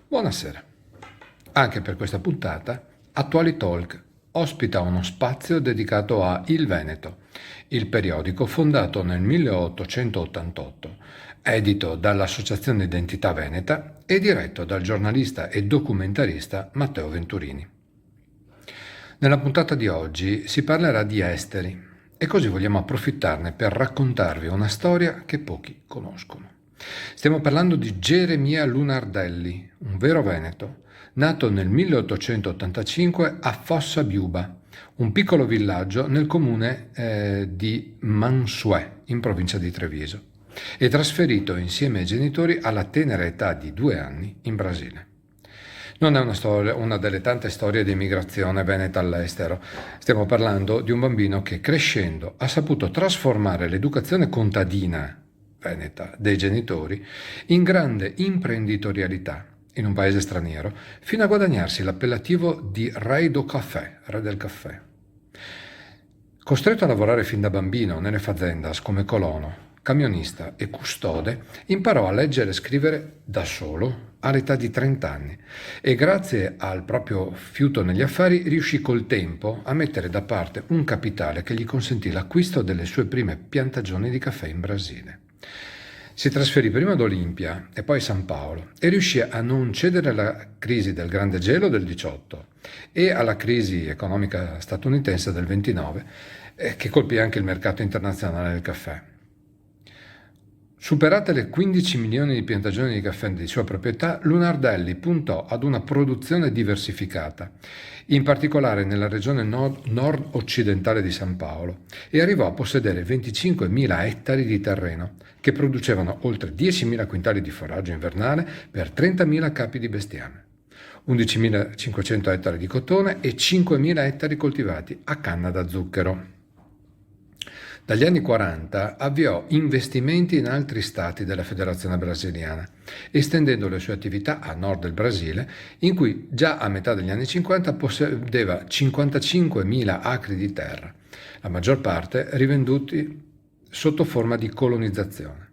Buonasera. Anche per questa puntata, Attuali Talk ospita uno spazio dedicato a Il Veneto, il periodico fondato nel 1888, edito dall'Associazione Identità Veneta e diretto dal giornalista e documentarista Matteo Venturini. Nella puntata di oggi si parlerà di esteri e così vogliamo approfittarne per raccontarvi una storia che pochi conoscono. Stiamo parlando di Geremia Lunardelli, un vero veneto, nato nel 1885 a Fossa Biuba, un piccolo villaggio nel comune di Mansuè, in provincia di Treviso, e trasferito insieme ai genitori alla tenera età di 2 anni in Brasile. Non è una delle tante storie di emigrazione veneta all'estero. Stiamo parlando di un bambino che crescendo ha saputo trasformare l'educazione contadina veneta dei genitori in grande imprenditorialità in un paese straniero, fino a guadagnarsi l'appellativo di Rei do Café, re del caffè. Costretto a lavorare fin da bambino nelle fazendas come colono, camionista e custode, imparò a leggere e scrivere da solo all'età di 30 anni e grazie al proprio fiuto negli affari riuscì col tempo a mettere da parte un capitale che gli consentì l'acquisto delle sue prime piantagioni di caffè in Brasile. Si trasferì prima ad Olimpia e poi a San Paolo e riuscì a non cedere alla crisi del grande gelo del 18 e alla crisi economica statunitense del 29 che colpì anche il mercato internazionale del caffè. Superate le 15 milioni di piantagioni di caffè di sua proprietà, Lunardelli puntò ad una produzione diversificata, in particolare nella regione nord-occidentale di San Paolo, e arrivò a possedere 25.000 ettari di terreno, che producevano oltre 10.000 quintali di foraggio invernale per 30.000 capi di bestiame, 11.500 ettari di cotone e 5.000 ettari coltivati a canna da zucchero. Dagli anni 40 avviò investimenti in altri stati della Federazione Brasiliana, estendendo le sue attività a nord del Brasile, in cui già a metà degli anni 50 possedeva 55.000 acri di terra, la maggior parte rivenduti sotto forma di colonizzazione.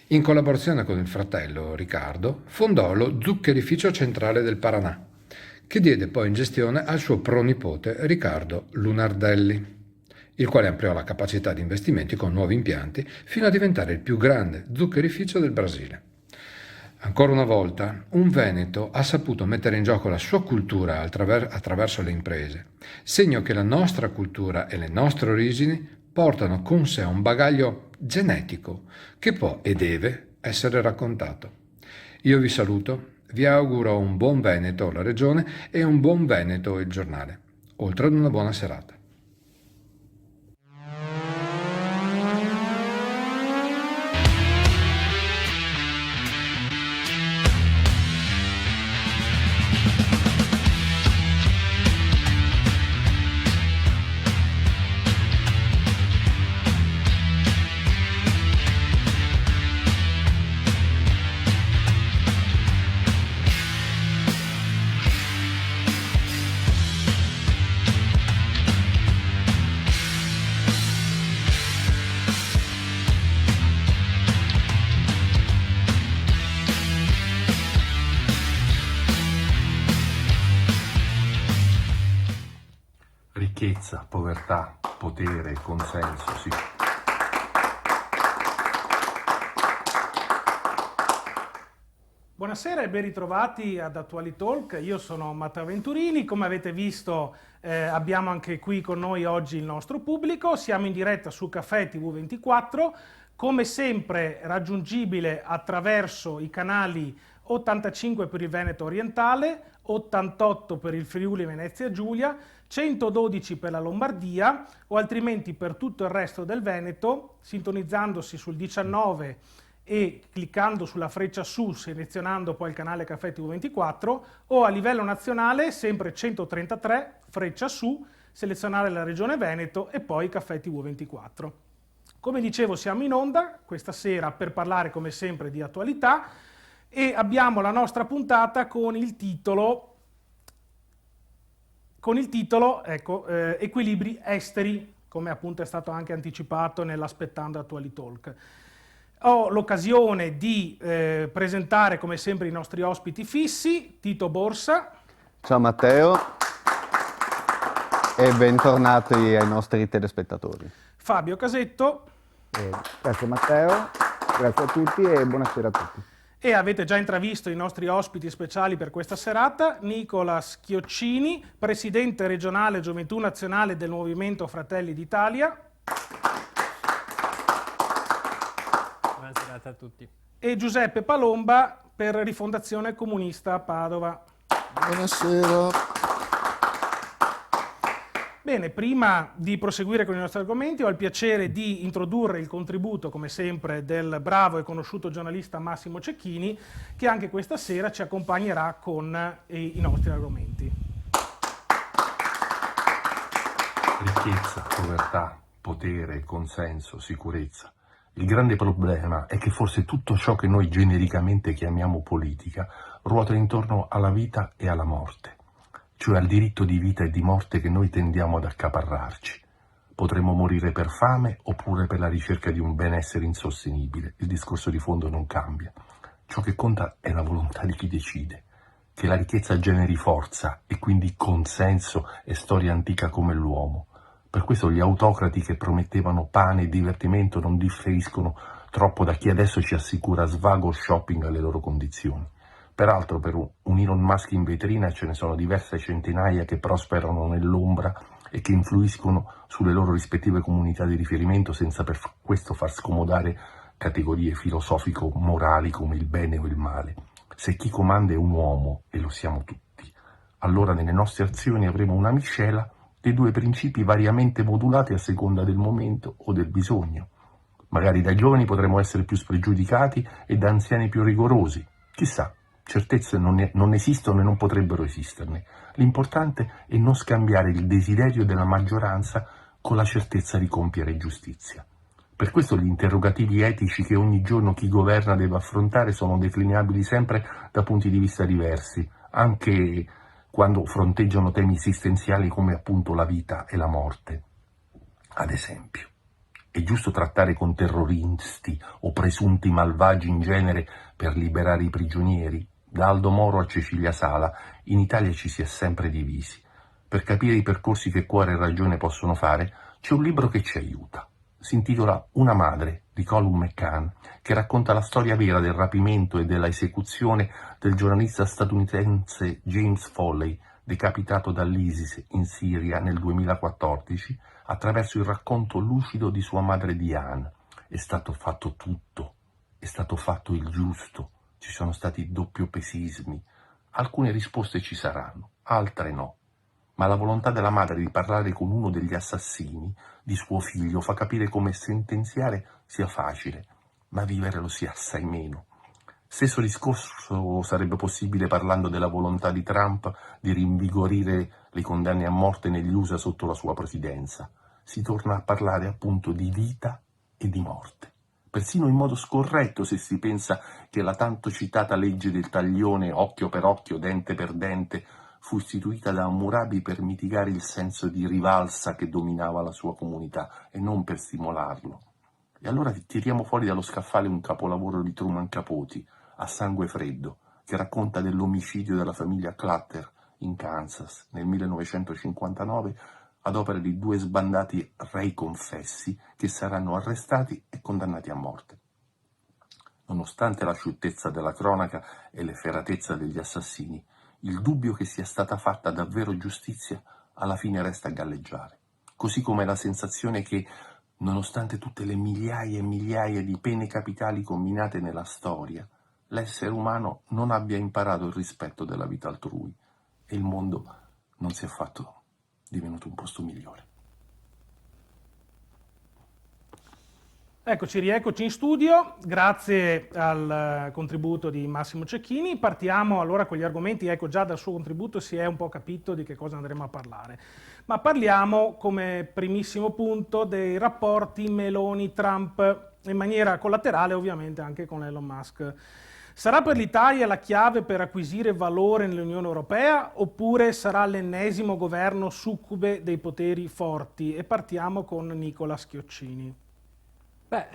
In collaborazione con il fratello Riccardo, fondò lo Zuccherificio Centrale del Paranà, che diede poi in gestione al suo pronipote Riccardo Lunardelli, il quale ampliò la capacità di investimenti con nuovi impianti fino a diventare il più grande zuccherificio del Brasile. Ancora una volta, un veneto ha saputo mettere in gioco la sua cultura attraverso le imprese, segno che la nostra cultura e le nostre origini portano con sé un bagaglio genetico che può e deve essere raccontato. Io vi saluto, vi auguro un buon Veneto la regione e un buon Veneto il giornale, oltre ad una buona serata. Ricchezza, povertà, potere, consenso, sì. Buonasera e ben ritrovati ad Attuali Talk, io sono Matteo Venturini, come avete visto abbiamo anche qui con noi oggi il nostro pubblico, siamo in diretta su Caffè TV24, come sempre raggiungibile attraverso i canali 85 per il Veneto orientale, 88 per il Friuli Venezia Giulia, 112 per la Lombardia o altrimenti per tutto il resto del Veneto, sintonizzandosi sul 19 e cliccando sulla freccia su, selezionando poi il canale Caffè TV24, o a livello nazionale sempre 133, freccia su, selezionare la regione Veneto e poi Caffè TV24. Come dicevo, siamo in onda questa sera per parlare come sempre di attualità e abbiamo la nostra puntata con il titolo Equilibri esteri, come appunto è stato anche anticipato nell'Aspettando Attuali Talk. Ho l'occasione di presentare come sempre i nostri ospiti fissi, Tito Borsa. Ciao Matteo e bentornati ai nostri telespettatori. Fabio Casetto. Grazie Matteo, grazie a tutti e buonasera a tutti. E avete già intravisto i nostri ospiti speciali per questa serata, Nicola Schioccini, Presidente regionale Gioventù Nazionale del Movimento Fratelli d'Italia. Buona serata a tutti. E Giuseppe Palomba per Rifondazione Comunista Padova. Buonasera. Bene, prima di proseguire con i nostri argomenti ho il piacere di introdurre il contributo, come sempre, del bravo e conosciuto giornalista Massimo Cecchini, che anche questa sera ci accompagnerà con i nostri argomenti. Ricchezza, povertà, potere, consenso, sicurezza. Il grande problema è che forse tutto ciò che noi genericamente chiamiamo politica ruota intorno alla vita e alla morte, cioè al diritto di vita e di morte che noi tendiamo ad accaparrarci. Potremmo morire per fame oppure per la ricerca di un benessere insostenibile. Il discorso di fondo non cambia. Ciò che conta è la volontà di chi decide. Che la ricchezza generi forza e quindi consenso è storia antica come l'uomo. Per questo gli autocrati che promettevano pane e divertimento non differiscono troppo da chi adesso ci assicura svago o shopping alle loro condizioni. Peraltro per un Elon Musk in vetrina ce ne sono diverse centinaia che prosperano nell'ombra e che influiscono sulle loro rispettive comunità di riferimento senza per questo far scomodare categorie filosofico-morali come il bene o il male. Se chi comanda è un uomo, e lo siamo tutti, allora nelle nostre azioni avremo una miscela dei due principi variamente modulati a seconda del momento o del bisogno. Magari da giovani potremo essere più spregiudicati e da anziani più rigorosi. Chissà, certezze non esistono e non potrebbero esisterne. L'importante è non scambiare il desiderio della maggioranza con la certezza di compiere giustizia. Per questo gli interrogativi etici che ogni giorno chi governa deve affrontare sono declinabili sempre da punti di vista diversi, anche quando fronteggiano temi esistenziali come appunto la vita e la morte. Ad esempio, è giusto trattare con terroristi o presunti malvagi in genere per liberare i prigionieri? Da Aldo Moro a Cecilia Sala, in Italia ci si è sempre divisi. Per capire i percorsi che cuore e ragione possono fare, c'è un libro che ci aiuta. Si intitola Una madre, di Colum McCann, che racconta la storia vera del rapimento e della esecuzione del giornalista statunitense James Foley, decapitato dall'ISIS in Siria nel 2014, attraverso il racconto lucido di sua madre Diane. È stato fatto tutto, è stato fatto il giusto, ci sono stati doppiopesismi. Alcune risposte ci saranno, altre no. Ma la volontà della madre di parlare con uno degli assassini di suo figlio fa capire come sentenziare sia facile, ma vivere lo sia assai meno. Stesso discorso sarebbe possibile parlando della volontà di Trump di rinvigorire le condanne a morte negli USA sotto la sua presidenza. Si torna a parlare appunto di vita e di morte. Persino in modo scorretto se si pensa che la tanto citata legge del taglione occhio per occhio, dente per dente, fu istituita da Hammurabi per mitigare il senso di rivalsa che dominava la sua comunità e non per stimolarlo. E allora tiriamo fuori dallo scaffale un capolavoro di Truman Capote, A sangue freddo, che racconta dell'omicidio della famiglia Clutter in Kansas nel 1959 ad opera di due sbandati rei confessi che saranno arrestati e condannati a morte. Nonostante la sciuttezza della cronaca e l'efferatezza degli assassini, il dubbio che sia stata fatta davvero giustizia alla fine resta a galleggiare, così come la sensazione che, nonostante tutte le migliaia e migliaia di pene capitali combinate nella storia, l'essere umano non abbia imparato il rispetto della vita altrui e il mondo non sia affatto divenuto un posto migliore. Eccoci, rieccoci in studio, grazie al contributo di Massimo Cecchini. Partiamo allora con gli argomenti. Ecco, già dal suo contributo si è un po' capito di che cosa andremo a parlare. Ma parliamo come primissimo punto dei rapporti Meloni-Trump, in maniera collaterale ovviamente anche con Elon Musk. Sarà per l'Italia la chiave per acquisire valore nell'Unione Europea oppure sarà l'ennesimo governo succube dei poteri forti? E partiamo con Nicola Schioccini. Beh,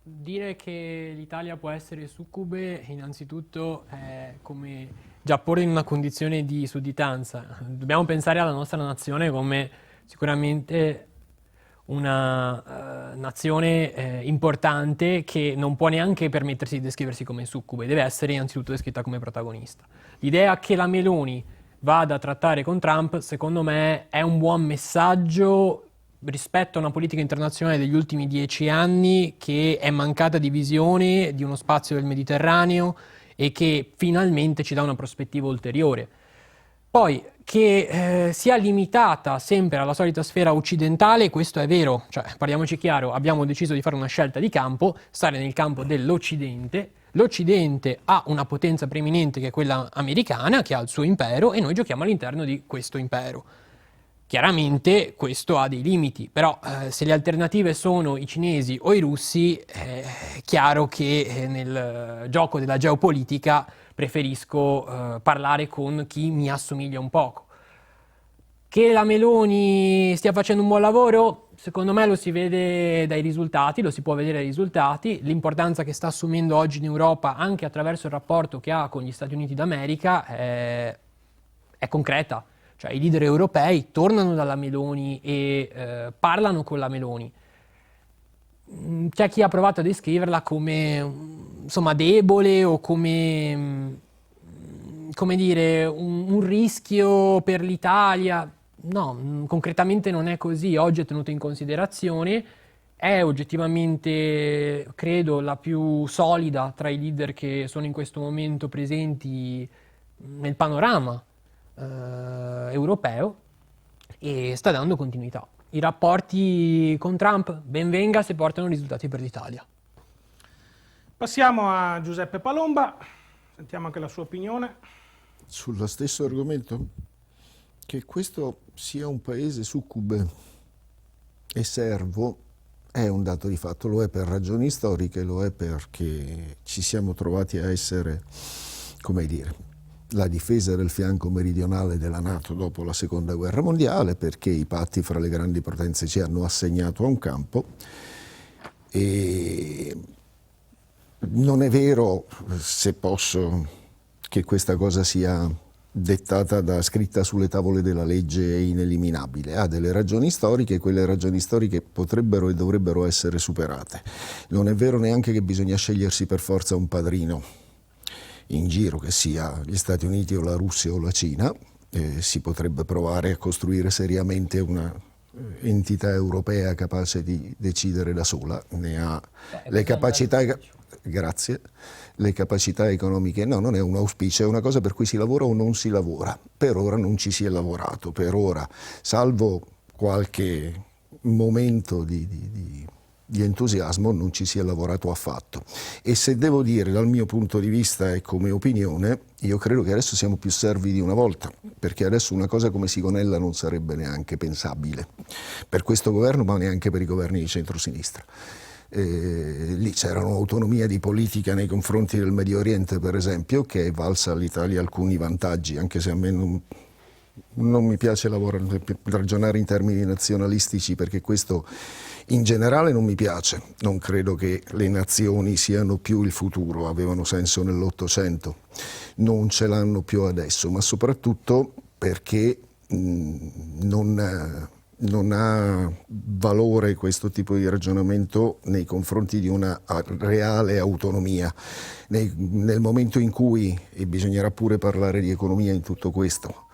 Dire che l'Italia può essere succube, innanzitutto, è come già porre in una condizione di sudditanza. Dobbiamo pensare alla nostra nazione come sicuramente una nazione importante che non può neanche permettersi di descriversi come succube, deve essere innanzitutto descritta come protagonista. L'idea che la Meloni vada a trattare con Trump, secondo me, è un buon messaggio rispetto a una politica internazionale degli ultimi 10 anni che è mancata di visione di uno spazio del Mediterraneo e che finalmente ci dà una prospettiva ulteriore. Poi, che sia limitata sempre alla solita sfera occidentale, questo è vero, cioè parliamoci chiaro, abbiamo deciso di fare una scelta di campo, stare nel campo dell'Occidente. L'Occidente ha una potenza preeminente che è quella americana, che ha il suo impero, e noi giochiamo all'interno di questo impero. Chiaramente questo ha dei limiti, però se le alternative sono i cinesi o i russi, è chiaro che nel gioco della geopolitica preferisco parlare con chi mi assomiglia un poco. Che la Meloni stia facendo un buon lavoro, secondo me lo si vede dai risultati, lo si può vedere dai risultati. L'importanza che sta assumendo oggi in Europa, anche attraverso il rapporto che ha con gli Stati Uniti d'America, è concreta. Cioè i leader europei tornano dalla Meloni e parlano con la Meloni. C'è chi ha provato a descriverla come insomma debole o come dire un rischio per l'Italia. No, concretamente non è così. Oggi è tenuto in considerazione, è oggettivamente, credo, la più solida tra i leader che sono in questo momento presenti nel panorama europeo e sta dando continuità. I rapporti con Trump, ben venga se portano risultati per l'Italia. Passiamo a Giuseppe Palomba, sentiamo anche la sua opinione. Sullo stesso argomento? Che questo sia un paese succube e servo è un dato di fatto, lo è per ragioni storiche, lo è perché ci siamo trovati a essere, come dire, la difesa del fianco meridionale della NATO dopo la Seconda Guerra Mondiale, perché i patti fra le grandi potenze ci hanno assegnato a un campo. E non è vero, se posso, che questa cosa sia dettata scritta sulle tavole della legge e ineliminabile. Ha delle ragioni storiche e quelle ragioni storiche potrebbero e dovrebbero essere superate. Non è vero neanche che bisogna scegliersi per forza un padrino in giro, che sia gli Stati Uniti o la Russia o la Cina. Si potrebbe provare a costruire seriamente una entità europea capace di decidere da sola, ne ha le capacità, grazie, le capacità economiche. No, non è un auspicio, è una cosa per cui si lavora o non si lavora. Per ora non ci si è lavorato, per ora, salvo qualche momento di entusiasmo, non ci si è lavorato affatto. E se devo dire dal mio punto di vista e come opinione, io credo che adesso siamo più servi di una volta, perché adesso una cosa come Sigonella non sarebbe neanche pensabile per questo governo, ma neanche per i governi di centrosinistra. Lì c'era un'autonomia di politica nei confronti del Medio Oriente, per esempio, che è valsa all'Italia alcuni vantaggi, anche se a me non mi piace ragionare in termini nazionalistici, perché questo in generale non mi piace. Non credo che le nazioni siano più il futuro, avevano senso nell'Ottocento, non ce l'hanno più adesso, ma soprattutto perché non ha valore questo tipo di ragionamento nei confronti di una reale autonomia. Nel momento in cui, e bisognerà pure parlare di economia in tutto questo,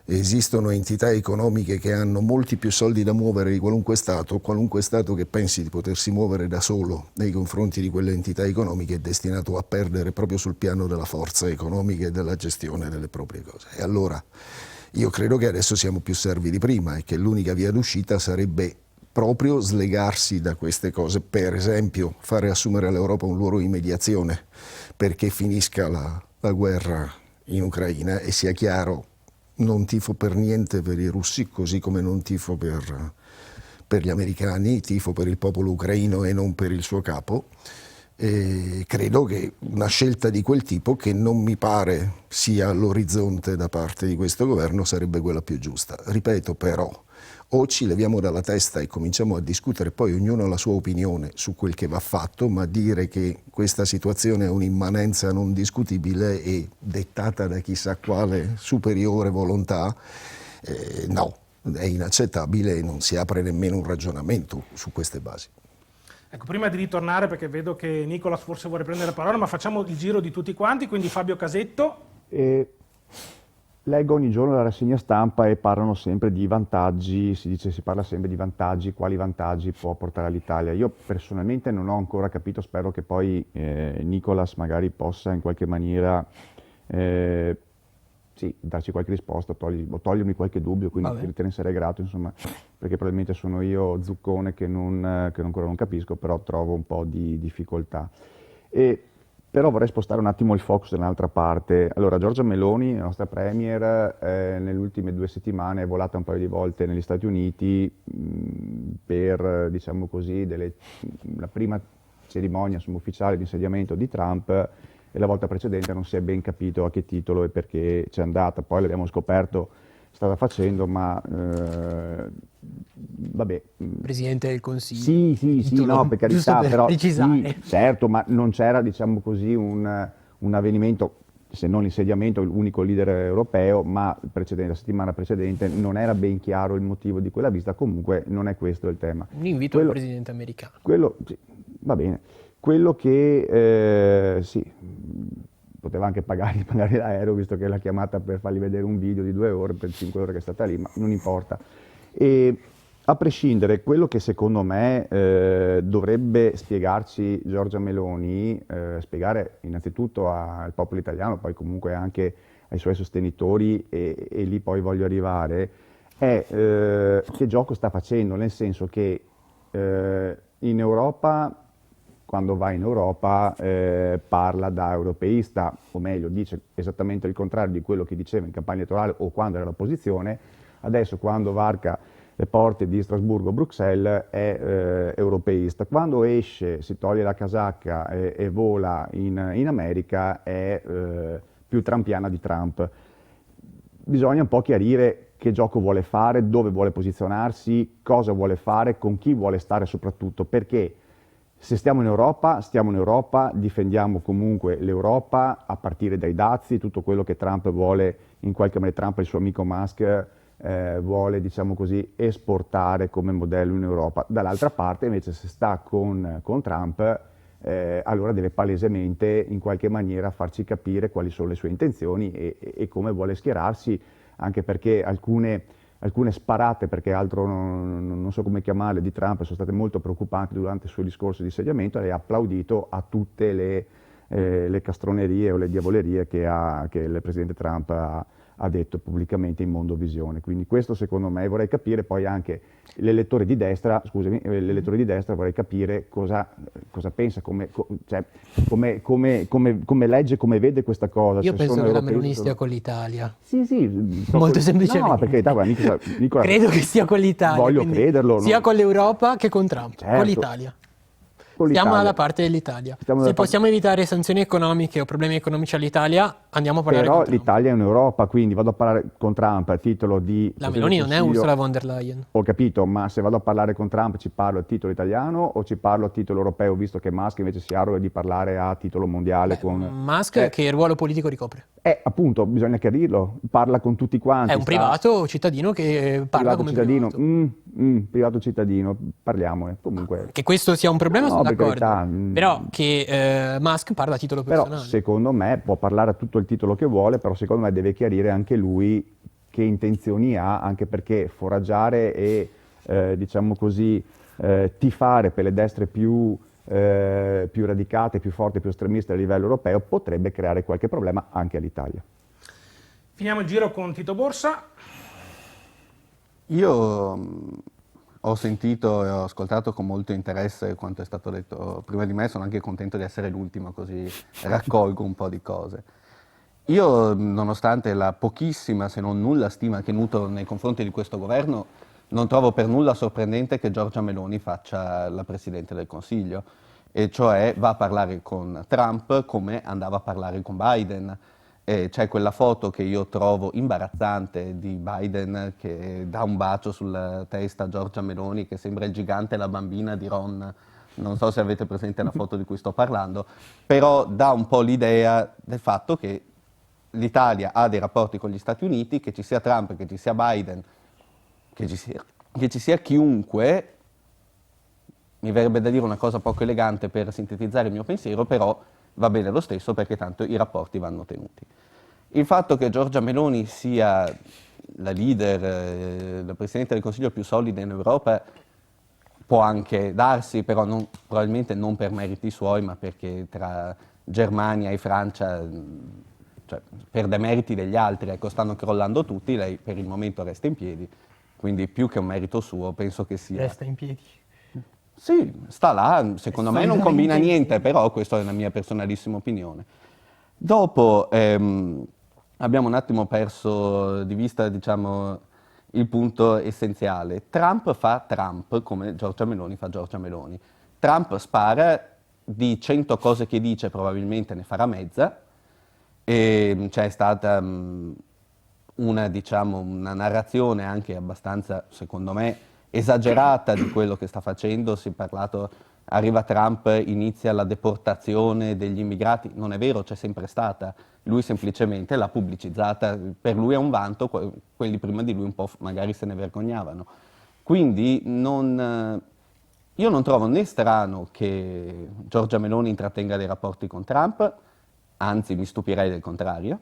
esistono entità economiche che hanno molti più soldi da muovere di qualunque Stato che pensi di potersi muovere da solo nei confronti di quelle entità economiche è destinato a perdere proprio sul piano della forza economica e della gestione delle proprie cose. E allora io credo che adesso siamo più servi di prima e che l'unica via d'uscita sarebbe proprio slegarsi da queste cose, per esempio fare assumere all'Europa un ruolo di mediazione perché finisca la guerra in Ucraina e sia chiaro. Non tifo per niente per i russi, così come non tifo per gli americani, tifo per il popolo ucraino e non per il suo capo. E credo che una scelta di quel tipo, che non mi pare sia all'orizzonte da parte di questo governo, sarebbe quella più giusta. Ripeto però, O ci leviamo dalla testa e cominciamo a discutere, poi ognuno ha la sua opinione su quel che va fatto, ma dire che questa situazione è un'immanenza non discutibile e dettata da chissà quale superiore volontà, no, è inaccettabile e non si apre nemmeno un ragionamento su queste basi. Ecco, prima di ritornare, perché vedo che Nicolas forse vuole prendere la parola, ma facciamo il giro di tutti quanti, quindi Fabio Casetto. Leggo ogni giorno la rassegna stampa e parlano sempre di vantaggi, si parla sempre di vantaggi, quali vantaggi può portare all'Italia. Io personalmente non ho ancora capito, spero che poi Nicolas magari possa in qualche maniera darci qualche risposta o togliermi qualche dubbio, quindi te ne sarei grato, insomma, perché probabilmente sono io zuccone che ancora non capisco, però trovo un po' di difficoltà. Però vorrei spostare un attimo il focus da un'altra parte. Allora, Giorgia Meloni, la nostra premier, nelle ultime 2 settimane è volata un paio di volte negli Stati Uniti per, diciamo così, la prima cerimonia ufficiale di insediamento di Trump, e la volta precedente non si è ben capito a che titolo e perché c'è andata. Poi l'abbiamo scoperto, stava facendo, ma vabbè. Presidente del Consiglio. Sì, no, per carità, per però precisare. sì, certo, ma non c'era, diciamo così, un avvenimento, se non l'insediamento, l'unico leader europeo, ma la settimana precedente non era ben chiaro il motivo di quella visita. Comunque non è questo il tema. Un invito al presidente americano. Sì, va bene. Quello che sì, poteva anche pagare l'aereo, visto che l'ha chiamata per fargli vedere un video di 2 ore, per 5 ore che è stata lì, ma non importa. E a prescindere, quello che secondo me dovrebbe spiegarci Giorgia Meloni, spiegare innanzitutto al popolo italiano, poi comunque anche ai suoi sostenitori, e lì poi voglio arrivare, è che gioco sta facendo, nel senso che in Europa, quando va in Europa, parla da europeista, o meglio dice esattamente il contrario di quello che diceva in campagna elettorale o quando era all'opposizione. Adesso, quando varca le porte di Strasburgo o Bruxelles, è europeista. Quando esce, si toglie la casacca e vola in America, è più trumpiana di Trump. Bisogna un po' chiarire che gioco vuole fare, dove vuole posizionarsi, cosa vuole fare, con chi vuole stare soprattutto, perché se stiamo in Europa, difendiamo comunque l'Europa a partire dai dazi, tutto quello che Trump vuole, in qualche maniera Trump e il suo amico Musk vuole, diciamo così, esportare come modello in Europa. Dall'altra parte invece, se sta con Trump, allora deve palesemente in qualche maniera farci capire quali sono le sue intenzioni e come vuole schierarsi, anche perché alcune sparate, perché altro non so come chiamarle, di Trump sono state molto preoccupanti durante il suo discorso di insediamento. Lei ha applaudito a tutte le castronerie o le diavolerie che il presidente Trump ha detto pubblicamente in Mondovisione. Quindi questo secondo me, vorrei capire poi anche l'elettore di destra, vorrei capire cosa pensa, come legge, come vede questa cosa. Io penso che la Meloni stia con l'Italia. Sì, molto semplicemente. No, perché Nicola, credo che stia con l'Italia. Voglio crederlo. Sia con l'Europa che con Trump, certo. con l'Italia. Siamo dalla parte dell'Italia. Se possiamo evitare sanzioni economiche o problemi economici all'Italia, andiamo a parlare con Trump. Però l'Italia è in Europa, quindi vado a parlare con Trump a titolo di... La Meloni non è Ursula von der Leyen. Ho capito, ma se vado a parlare con Trump ci parlo a titolo italiano o ci parlo a titolo europeo, visto che Musk invece si arroga di parlare a titolo mondiale? Musk che ruolo politico ricopre? Appunto, bisogna chiarirlo, parla con tutti quanti. È un privato cittadino che parla come cittadino. privato. Privato cittadino, parliamone. Comunque. Che questo sia un problema, sono d'accordo. Però che Musk parla a titolo personale. Però secondo me può parlare a tutto il titolo che vuole, però secondo me deve chiarire anche lui che intenzioni ha, anche perché foraggiare e diciamo così tifare per le destre più radicate, più forti, più estremiste a livello europeo potrebbe creare qualche problema anche all'Italia. Finiamo il giro con Tito Borsa. Io ho sentito e ho ascoltato con molto interesse quanto è stato detto prima di me, sono anche contento di essere l'ultimo, così raccolgo un po' di cose. Io, nonostante la pochissima, se non nulla stima che nutro nei confronti di questo governo, non trovo per nulla sorprendente che Giorgia Meloni faccia la Presidente del Consiglio, e cioè va a parlare con Trump come andava a parlare con Biden. c'è quella foto che io trovo imbarazzante di Biden che dà un bacio sulla testa a Giorgia Meloni, che sembra il gigante e la bambina di Ron. Non so se avete presente la foto di cui sto parlando, però dà un po' l'idea del fatto che l'Italia ha dei rapporti con gli Stati Uniti, che ci sia Trump, che ci sia Biden, che ci sia chiunque. Mi verrebbe da dire una cosa poco elegante per sintetizzare il mio pensiero, però va bene lo stesso perché tanto i rapporti vanno tenuti. Il fatto che Giorgia Meloni sia la leader, la Presidente del Consiglio più solida in Europa può anche darsi, però probabilmente non per meriti suoi, ma perché tra Germania e Francia, cioè, per demeriti degli altri, ecco, stanno crollando tutti, lei per il momento resta in piedi, quindi più che un merito suo penso che sia... Resta in piedi. Sì, sta là, secondo me non combina niente, però questa è la mia personalissima opinione. Dopo abbiamo un attimo perso di vista, diciamo, il punto essenziale. Trump fa Trump come Giorgia Meloni fa Giorgia Meloni. Trump spara, di 100 cose che dice probabilmente ne farà mezza, e c'è stata una narrazione anche abbastanza, secondo me, esagerata di quello che sta facendo. Si è parlato, arriva Trump, inizia la deportazione degli immigrati. Non è vero, c'è sempre stata. Lui semplicemente l'ha pubblicizzata, per lui è un vanto, quelli prima di lui un po' magari se ne vergognavano. Quindi io non trovo né strano che Giorgia Meloni intrattenga dei rapporti con Trump, anzi mi stupirei del contrario.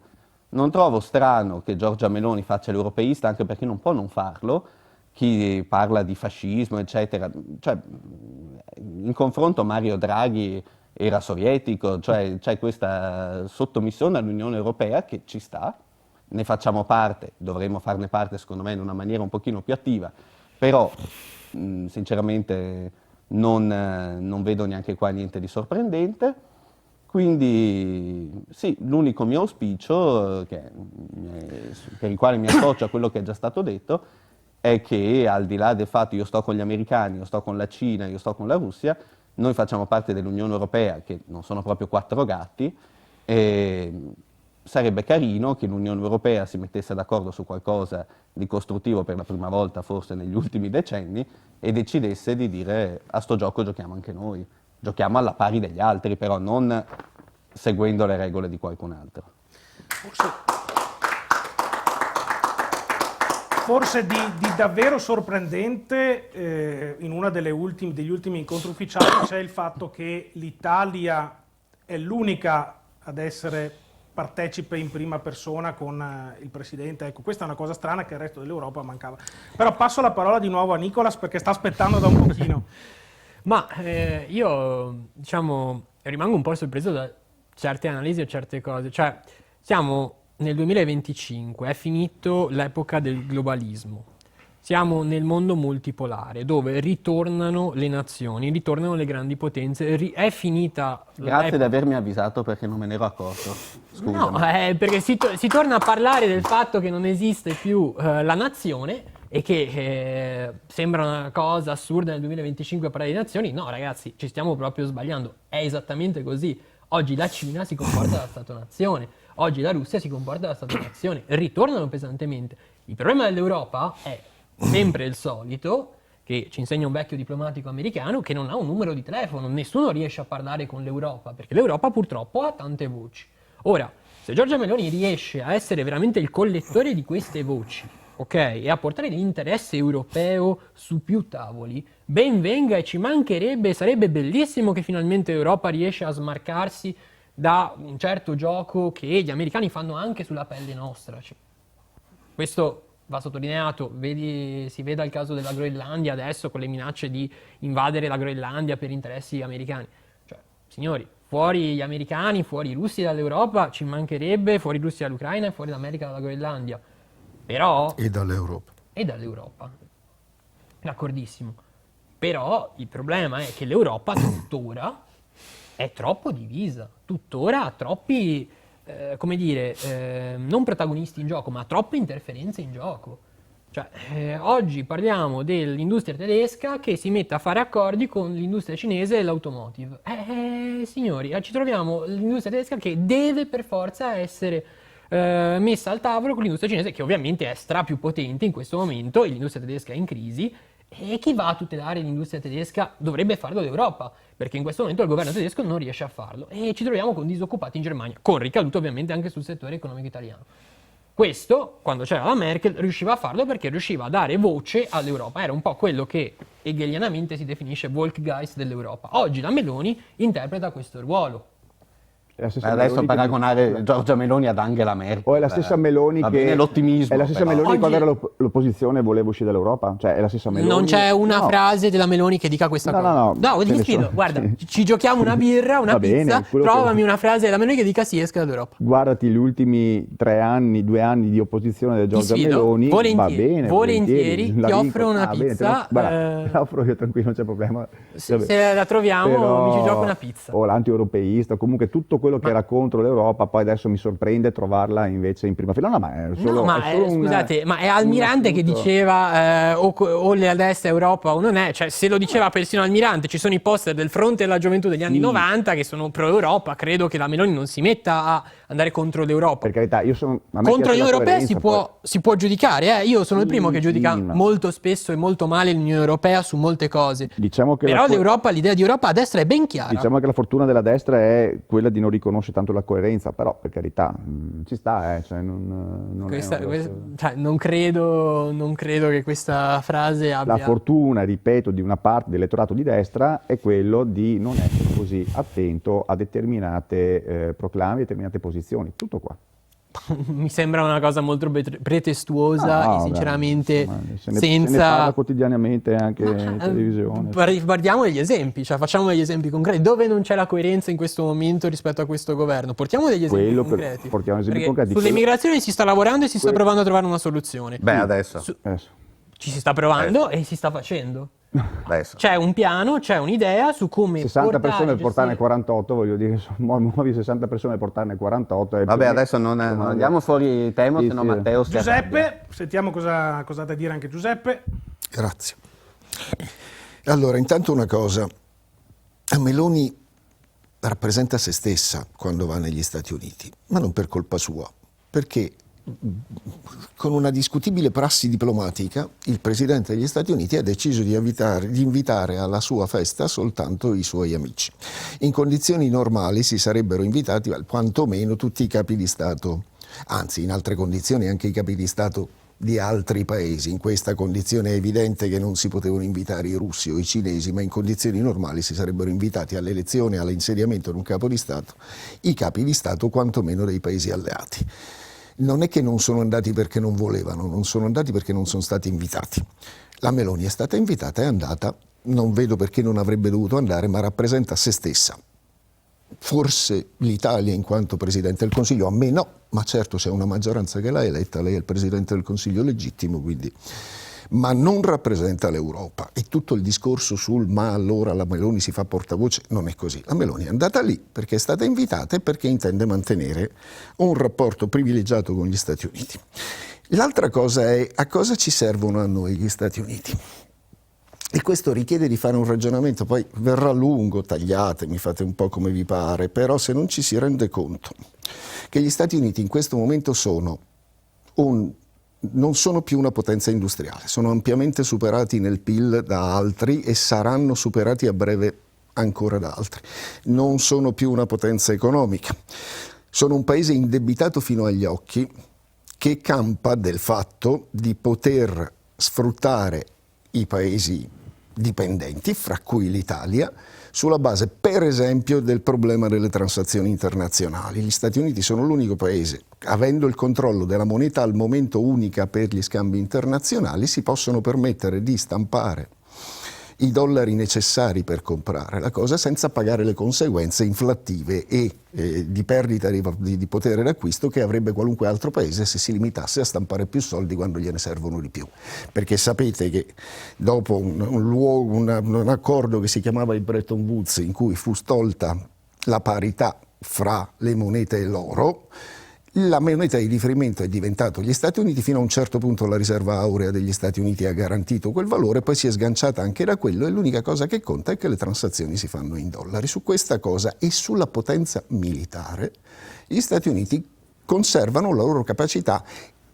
Non trovo strano che Giorgia Meloni faccia l'europeista, anche perché non può non farlo. Chi parla di fascismo, eccetera, cioè, in confronto Mario Draghi era sovietico, cioè c'è questa sottomissione all'Unione Europea che ci sta, ne facciamo parte, dovremmo farne parte secondo me in una maniera un pochino più attiva, però sinceramente non vedo neanche qua niente di sorprendente. Quindi sì, l'unico mio auspicio, per il quale mi associo a quello che è già stato detto, è che al di là del fatto io sto con gli americani, io sto con la Cina, io sto con la Russia, noi facciamo parte dell'Unione Europea, che non sono proprio 4 gatti, e sarebbe carino che l'Unione Europea si mettesse d'accordo su qualcosa di costruttivo per la prima volta forse negli ultimi decenni e decidesse di dire a sto gioco giochiamo anche noi, giochiamo alla pari degli altri, però non seguendo le regole di qualcun altro. Forse di davvero sorprendente, in uno degli ultimi incontri ufficiali c'è il fatto che l'Italia è l'unica ad essere partecipe in prima persona con il Presidente. Ecco, questa è una cosa strana che il resto dell'Europa mancava. Però passo la parola di nuovo a Nicolas perché sta aspettando da un pochino. Ma io, diciamo, rimango un po' sorpreso da certe analisi e certe cose. Cioè, siamo nel 2025, è finito l'epoca del globalismo. Siamo nel mondo multipolare, dove ritornano le nazioni, ritornano le grandi potenze, è finita... Grazie di avermi avvisato perché non me ne ero accorto. Scusami. No, perché si torna a parlare del fatto che non esiste più la nazione e che sembra una cosa assurda nel 2025 parlare di nazioni. No, ragazzi, ci stiamo proprio sbagliando. È esattamente così. Oggi la Cina si comporta da Stato-nazione, oggi la Russia si comporta da Stato-nazione, ritornano pesantemente. Il problema dell'Europa è sempre il solito, che ci insegna un vecchio diplomatico americano, che non ha un numero di telefono, nessuno riesce a parlare con l'Europa, perché l'Europa purtroppo ha tante voci. Ora, se Giorgia Meloni riesce a essere veramente il collettore di queste voci, ok, e a portare l'interesse europeo su più tavoli, ben venga e ci mancherebbe, sarebbe bellissimo che finalmente l'Europa riesce a smarcarsi da un certo gioco che gli americani fanno anche sulla pelle nostra. Cioè, questo va sottolineato, si veda il caso della Groenlandia adesso con le minacce di invadere la Groenlandia per interessi americani. Cioè, signori, fuori gli americani, fuori i russi dall'Europa, ci mancherebbe, fuori i russi dall'Ucraina e fuori l'America dalla Groenlandia. Però... E dall'Europa. E dall'Europa. D'accordissimo. Però il problema è che l'Europa tuttora è troppo divisa, tuttora ha troppi, non protagonisti in gioco, ma troppe interferenze in gioco. Cioè, oggi parliamo dell'industria tedesca che si mette a fare accordi con l'industria cinese e l'automotive. Signori, ci troviamo l'industria tedesca che deve per forza essere messa al tavolo con l'industria cinese, che ovviamente è stra più potente in questo momento, e l'industria tedesca è in crisi, e chi va a tutelare l'industria tedesca dovrebbe farlo l'Europa, perché in questo momento il governo tedesco non riesce a farlo, e ci troviamo con disoccupati in Germania, con ricadute ovviamente anche sul settore economico italiano. Questo, quando c'era la Merkel, riusciva a farlo perché riusciva a dare voce all'Europa. Era un po' quello che hegelianamente si definisce Volksgeist dell'Europa. Oggi la Meloni interpreta questo ruolo. È la stessa Adesso Meloni che paragonare Giorgia Meloni ad Angela Merkel. o è la stessa Meloni va che bene l'ottimismo, è la stessa però. Meloni quando Oggi- era l'opposizione e voleva uscire dall'Europa? Cioè è la stessa Meloni? Non c'è una No. frase della Meloni che dica questa No, cosa. no, No, ce ti ne sfido, sono. guarda, Sì. ci giochiamo una birra, una Va bene, pizza, quello che- trovami una frase della Meloni che dica sì, esca dall'Europa. Guardati gli ultimi 2 anni di opposizione di Giorgia sfido, Meloni, volentieri, va bene, ti la offro una bene, pizza, guarda, te la offro io tranquillo, non c'è problema. Vabbè. Se la troviamo, mi ci gioco una pizza. O l'anti-europeista, comunque tutto quello che era contro l'Europa, poi adesso mi sorprende trovarla invece in prima fila. No, ma è solo, No, ma è solo scusate, ma è Almirante che appunto- diceva o la destra Europa o non è, cioè se lo diceva persino Almirante, ci sono i poster del Fronte della Gioventù degli anni Sì. 90 che sono pro-Europa, credo che la Meloni non si metta a andare contro l'Europa. Per carità, io sono... a me Contro piace la l'Unione Europea coerenza, si può giudicare, io sono il primo che giudica ma- molto spesso e molto male l'Unione Europea su molte cose. Diciamo che Però l'Europa, l'idea di Europa a destra è ben chiara. Diciamo che la fortuna della destra è quella di non riconoscere tanto la coerenza, però per carità ci sta, cioè non è una cosa- Cioè, non credo che questa frase abbia... La fortuna, ripeto, di una parte dell'elettorato di destra è quello di non essere così attento a determinate proclami, determinate posizioni, tutto qua. Mi sembra una cosa molto pretestuosa No, e sinceramente insomma, se ne parla senza... quotidianamente anche in televisione. Guardiamo degli esempi, cioè facciamo degli esempi concreti. Dove non c'è la coerenza in questo momento rispetto a questo governo? Portiamo degli esempi Quello che- concreti. portiamo esempi Perché concreti. Sull'immigrazione si sta lavorando e si sta provando a trovare una soluzione. Beh, adesso. Adesso. Ci si sta provando e si sta facendo. adesso. C'è un piano, c'è un'idea su come 60 persone per portarne gestire- 48, voglio dire, sono nuovi 60 persone per portarne 48. e Vabbè, per me- adesso non insomma, andiamo fuori tema, Sì, se no sì. Matteo si arrabbia. Giuseppe, sentiamo cosa ha da dire anche Giuseppe. Grazie. Allora, intanto una cosa, a Meloni rappresenta se stessa quando va negli Stati Uniti, ma non per colpa sua, perché con una discutibile prassi diplomatica il Presidente degli Stati Uniti ha deciso di invitare alla sua festa soltanto i suoi amici. In condizioni normali si sarebbero invitati quantomeno tutti i capi di Stato, anzi in altre condizioni anche i capi di Stato di altri paesi. In questa condizione è evidente che non si potevano invitare i russi o i cinesi, ma in condizioni normali si sarebbero invitati all'elezione, all'insediamento di un capo di Stato, i capi di Stato quantomeno dei paesi alleati. Non è che non sono andati perché non volevano, non sono andati perché non sono stati invitati. La Meloni è stata invitata, è andata, non vedo perché non avrebbe dovuto andare, ma rappresenta se stessa. Forse l'Italia in quanto Presidente del Consiglio, a me no, ma certo c'è una maggioranza che l'ha eletta, lei è il Presidente del Consiglio legittimo, quindi... ma non rappresenta l'Europa. E tutto il discorso sul ma allora la Meloni si fa portavoce non è così. La Meloni è andata lì perché è stata invitata e perché intende mantenere un rapporto privilegiato con gli Stati Uniti. L'altra cosa è a cosa ci servono a noi gli Stati Uniti? E questo richiede di fare un ragionamento, poi verrà lungo, tagliatemi, fate un po' come vi pare, però se non ci si rende conto che gli Stati Uniti in questo momento non sono più una potenza industriale, sono ampiamente superati nel PIL da altri e saranno superati a breve ancora da altri. Non sono più una potenza economica, sono un paese indebitato fino agli occhi che campa del fatto di poter sfruttare i paesi dipendenti, fra cui l'Italia, sulla base per esempio del problema delle transazioni internazionali. Gli Stati Uniti sono l'unico paese, avendo il controllo della moneta al momento unica per gli scambi internazionali, si possono permettere di stampare i dollari necessari per comprare la cosa senza pagare le conseguenze inflattive e di perdita di potere d'acquisto che avrebbe qualunque altro paese se si limitasse a stampare più soldi quando gliene servono di più. Perché sapete che dopo un accordo che si chiamava il Bretton Woods, in cui fu stolta la parità fra le monete e l'oro, la moneta di riferimento è diventato gli Stati Uniti, fino a un certo punto la riserva aurea degli Stati Uniti ha garantito quel valore, poi si è sganciata anche da quello e l'unica cosa che conta è che le transazioni si fanno in dollari. Su questa cosa e sulla potenza militare gli Stati Uniti conservano la loro capacità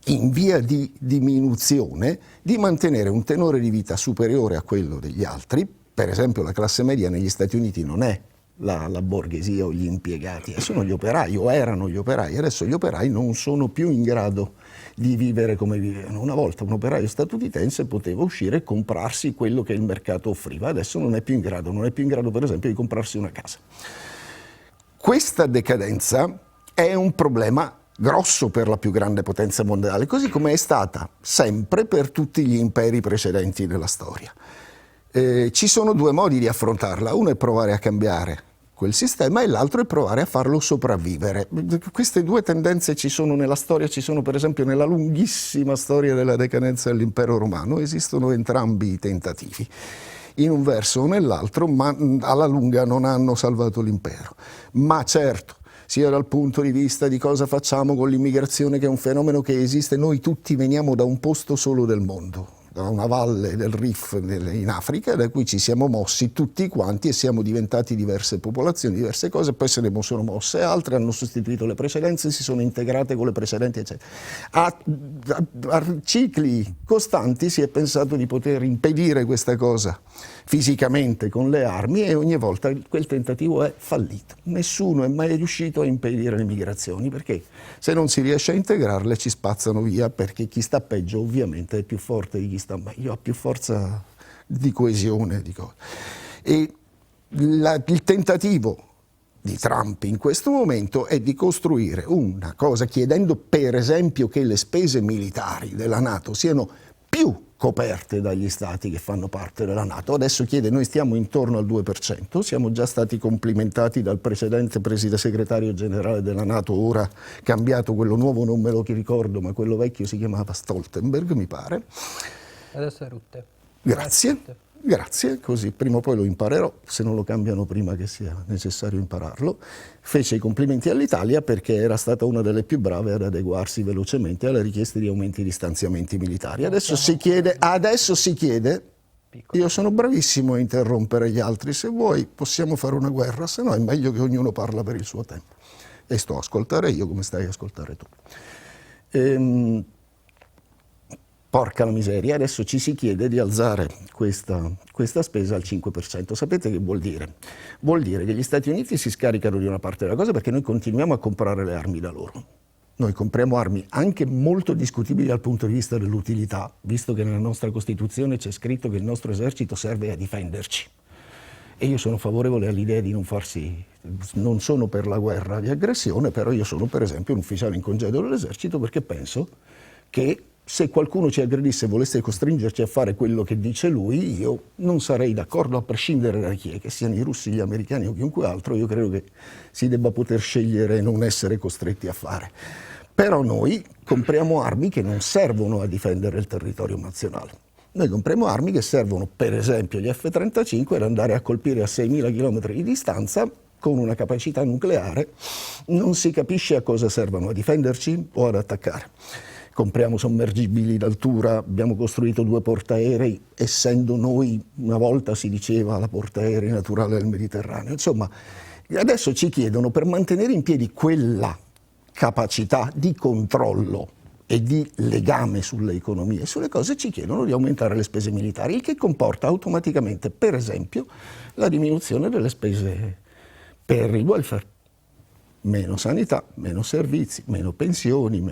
in via di diminuzione di mantenere un tenore di vita superiore a quello degli altri. Per esempio la classe media negli Stati Uniti non è la borghesia o gli impiegati, sono gli operai o erano gli operai. Adesso gli operai non sono più in grado di vivere come vivevano. Una volta un operaio statunitense poteva uscire e comprarsi quello che il mercato offriva, adesso non è più in grado per esempio di comprarsi una casa. Questa decadenza è un problema grosso per la più grande potenza mondiale, così come è stata sempre per tutti gli imperi precedenti della storia. Ci sono due modi di affrontarla, uno è provare a cambiare quel sistema e l'altro è provare a farlo sopravvivere. Queste due tendenze ci sono nella storia, ci sono per esempio nella lunghissima storia della decadenza dell'impero romano, esistono entrambi i tentativi, in un verso o nell'altro, ma alla lunga non hanno salvato l'impero. Ma certo, sia dal punto di vista di cosa facciamo con l'immigrazione, che è un fenomeno che esiste, noi tutti veniamo da un posto solo del mondo, da una valle del Rif in Africa, da cui ci siamo mossi tutti quanti e siamo diventati diverse popolazioni, diverse cose, poi se ne sono mosse altre, hanno sostituito le precedenti, si sono integrate con le precedenti, eccetera. A cicli costanti si è pensato di poter impedire questa cosa fisicamente con le armi e ogni volta quel tentativo è fallito. Nessuno è mai riuscito a impedire le migrazioni, perché se non si riesce a integrarle ci spazzano via, perché chi sta peggio ovviamente è più forte di chi sta meglio, ha più forza di coesione. E il tentativo di Trump in questo momento è di costruire una cosa chiedendo per esempio che le spese militari della NATO siano più coperte dagli stati che fanno parte della NATO. Adesso chiede, noi stiamo intorno al 2%, siamo già stati complimentati dal precedente segretario generale della NATO, ora cambiato, quello nuovo non me lo ricordo, ma quello vecchio si chiamava Stoltenberg, mi pare. Adesso è Rutte. Grazie, così prima o poi lo imparerò, se non lo cambiano prima che sia necessario impararlo. Fece i complimenti all'Italia perché era stata una delle più brave ad adeguarsi velocemente alle richieste di aumenti di stanziamenti militari. Adesso si chiede, io sono bravissimo a interrompere gli altri, se vuoi possiamo fare una guerra, se no è meglio che ognuno parla per il suo tempo. E sto a ascoltare io come stai a ascoltare tu. Porca la miseria, adesso ci si chiede di alzare questa spesa al 5%. Sapete che vuol dire? Vuol dire che gli Stati Uniti si scaricano di una parte della cosa perché noi continuiamo a comprare le armi da loro. Noi compriamo armi anche molto discutibili dal punto di vista dell'utilità, visto che nella nostra Costituzione c'è scritto che il nostro esercito serve a difenderci. E io sono favorevole all'idea di non sono per la guerra di aggressione, però io sono per esempio un ufficiale in congedo dell'esercito perché penso che se qualcuno ci aggredisse e volesse costringerci a fare quello che dice lui, io non sarei d'accordo, a prescindere da chi è, che siano i russi, gli americani o chiunque altro. Io credo che si debba poter scegliere e non essere costretti a fare. Però noi compriamo armi che non servono a difendere il territorio nazionale. Noi compriamo armi che servono, per esempio gli F-35, ad andare a colpire a 6.000 km di distanza con una capacità nucleare. Non si capisce a cosa servono, a difenderci o ad attaccare. Compriamo sommergibili d'altura, abbiamo costruito 2 portaerei, essendo noi, una volta si diceva, la portaerei naturale del Mediterraneo. Insomma, adesso ci chiedono, per mantenere in piedi quella capacità di controllo e di legame sulle economie e sulle cose, ci chiedono di aumentare le spese militari, il che comporta automaticamente, per esempio, la diminuzione delle spese per il welfare. Meno sanità, meno servizi, meno pensioni,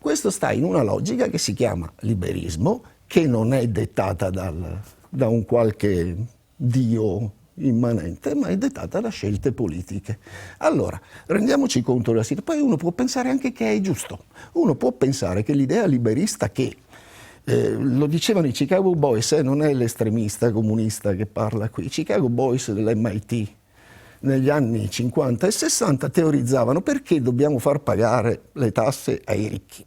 Questo sta in una logica che si chiama liberismo, che non è dettata da un qualche dio immanente, ma è dettata da scelte politiche. Allora, rendiamoci conto della situazione. Poi uno può pensare anche che è giusto. Uno può pensare che l'idea liberista che, lo dicevano i Chicago Boys, non è l'estremista comunista che parla qui, i Chicago Boys dell'MIT, negli anni 50 e 60 teorizzavano perché dobbiamo far pagare le tasse ai ricchi.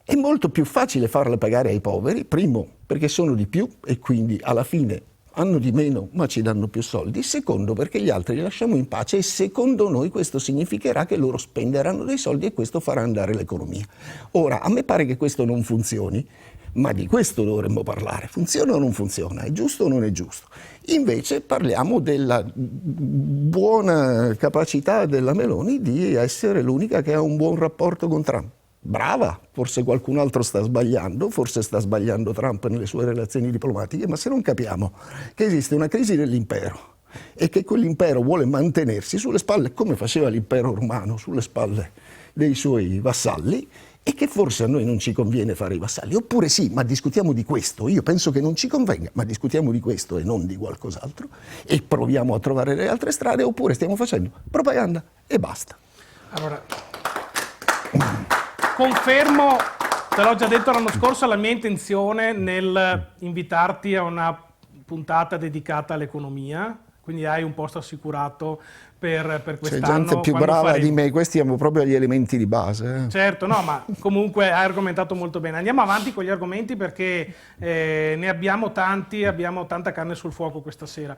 È molto più facile farle pagare ai poveri, primo perché sono di più e quindi alla fine hanno di meno ma ci danno più soldi, secondo perché gli altri li lasciamo in pace e secondo noi questo significherà che loro spenderanno dei soldi e questo farà andare l'economia. Ora, a me pare che questo non funzioni, ma di questo dovremmo parlare. Funziona o non funziona? È giusto o non è giusto? Invece parliamo della buona capacità della Meloni di essere l'unica che ha un buon rapporto con Trump. Brava, forse qualcun altro sta sbagliando, forse sta sbagliando Trump nelle sue relazioni diplomatiche, ma se non capiamo che esiste una crisi dell'impero e che quell'impero vuole mantenersi sulle spalle, come faceva l'impero romano, sulle spalle dei suoi vassalli, e che forse a noi non ci conviene fare i vassalli, oppure sì, ma discutiamo di questo, io penso che non ci convenga, ma discutiamo di questo e non di qualcos'altro, e proviamo a trovare le altre strade, oppure stiamo facendo propaganda e basta. Allora, confermo, te l'ho già detto l'anno scorso, la mia intenzione nel invitarti a una puntata dedicata all'economia, quindi hai un posto assicurato per quest'anno. C'è gente più brava di me, questi siamo proprio agli elementi di base. Certo, no, ma comunque hai argomentato molto bene. Andiamo avanti con gli argomenti perché ne abbiamo tanti, abbiamo tanta carne sul fuoco questa sera.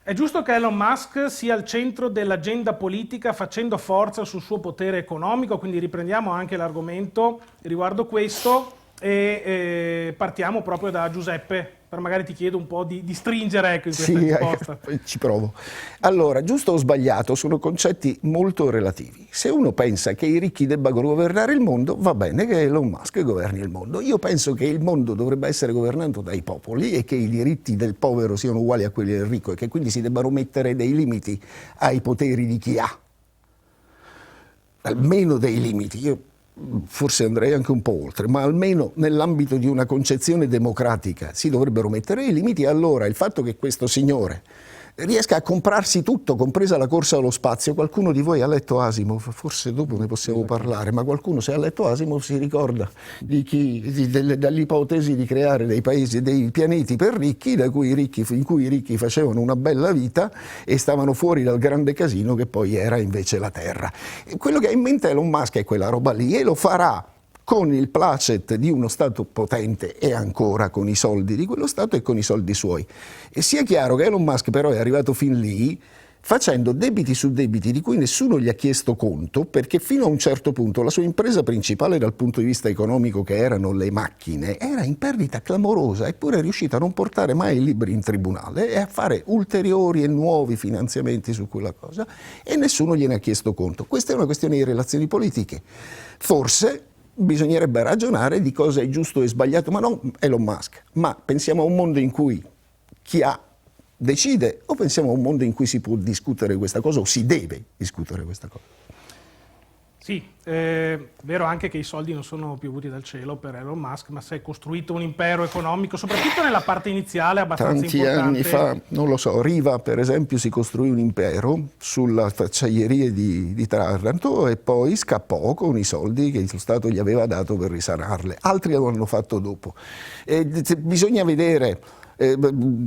È giusto che Elon Musk sia al centro dell'agenda politica facendo forza sul suo potere economico, quindi riprendiamo anche l'argomento riguardo questo e partiamo proprio da Giuseppe, per magari ti chiedo un po' di stringere in questa risposta. Ci provo. Allora, giusto o sbagliato sono concetti molto relativi. Se uno pensa che i ricchi debbano governare il mondo, va bene che Elon Musk governi il mondo. Io penso che il mondo dovrebbe essere governato dai popoli e che i diritti del povero siano uguali a quelli del ricco e che quindi si debbano mettere dei limiti ai poteri di chi ha. Almeno dei limiti. Io forse andrei anche un po' oltre, ma almeno nell'ambito di una concezione democratica si dovrebbero mettere i limiti. Allora il fatto che questo signore riesca a comprarsi tutto, compresa la corsa allo spazio. Qualcuno di voi ha letto Asimov? Forse dopo ne possiamo parlare, ma qualcuno se ha letto Asimov si ricorda dall'ipotesi di creare dei paesi, dei pianeti per ricchi, in cui i ricchi facevano una bella vita e stavano fuori dal grande casino che poi era invece la Terra. E quello che ha in mente Elon Musk è quella roba lì e lo farà con il placet di uno Stato potente e ancora con i soldi di quello Stato e con i soldi suoi. E sia chiaro che Elon Musk però è arrivato fin lì facendo debiti su debiti di cui nessuno gli ha chiesto conto, perché fino a un certo punto la sua impresa principale dal punto di vista economico, che erano le macchine, era in perdita clamorosa, eppure è riuscita a non portare mai i libri in tribunale e a fare ulteriori e nuovi finanziamenti su quella cosa e nessuno gliene ha chiesto conto. Questa è una questione di relazioni politiche. Forse bisognerebbe ragionare di cosa è giusto e sbagliato, ma non Elon Musk, ma pensiamo a un mondo in cui chi ha decide o pensiamo a un mondo in cui si può discutere questa cosa o si deve discutere questa cosa? Sì, vero anche che i soldi non sono piovuti dal cielo per Elon Musk, ma si è costruito un impero economico, soprattutto nella parte iniziale abbastanza Tanti importante. anni fa, non lo so, Riva per esempio si costruì un impero sulla acciaieria di Taranto e poi scappò con i soldi che lo Stato gli aveva dato per risanarle. Altri lo hanno fatto dopo. Bisogna vedere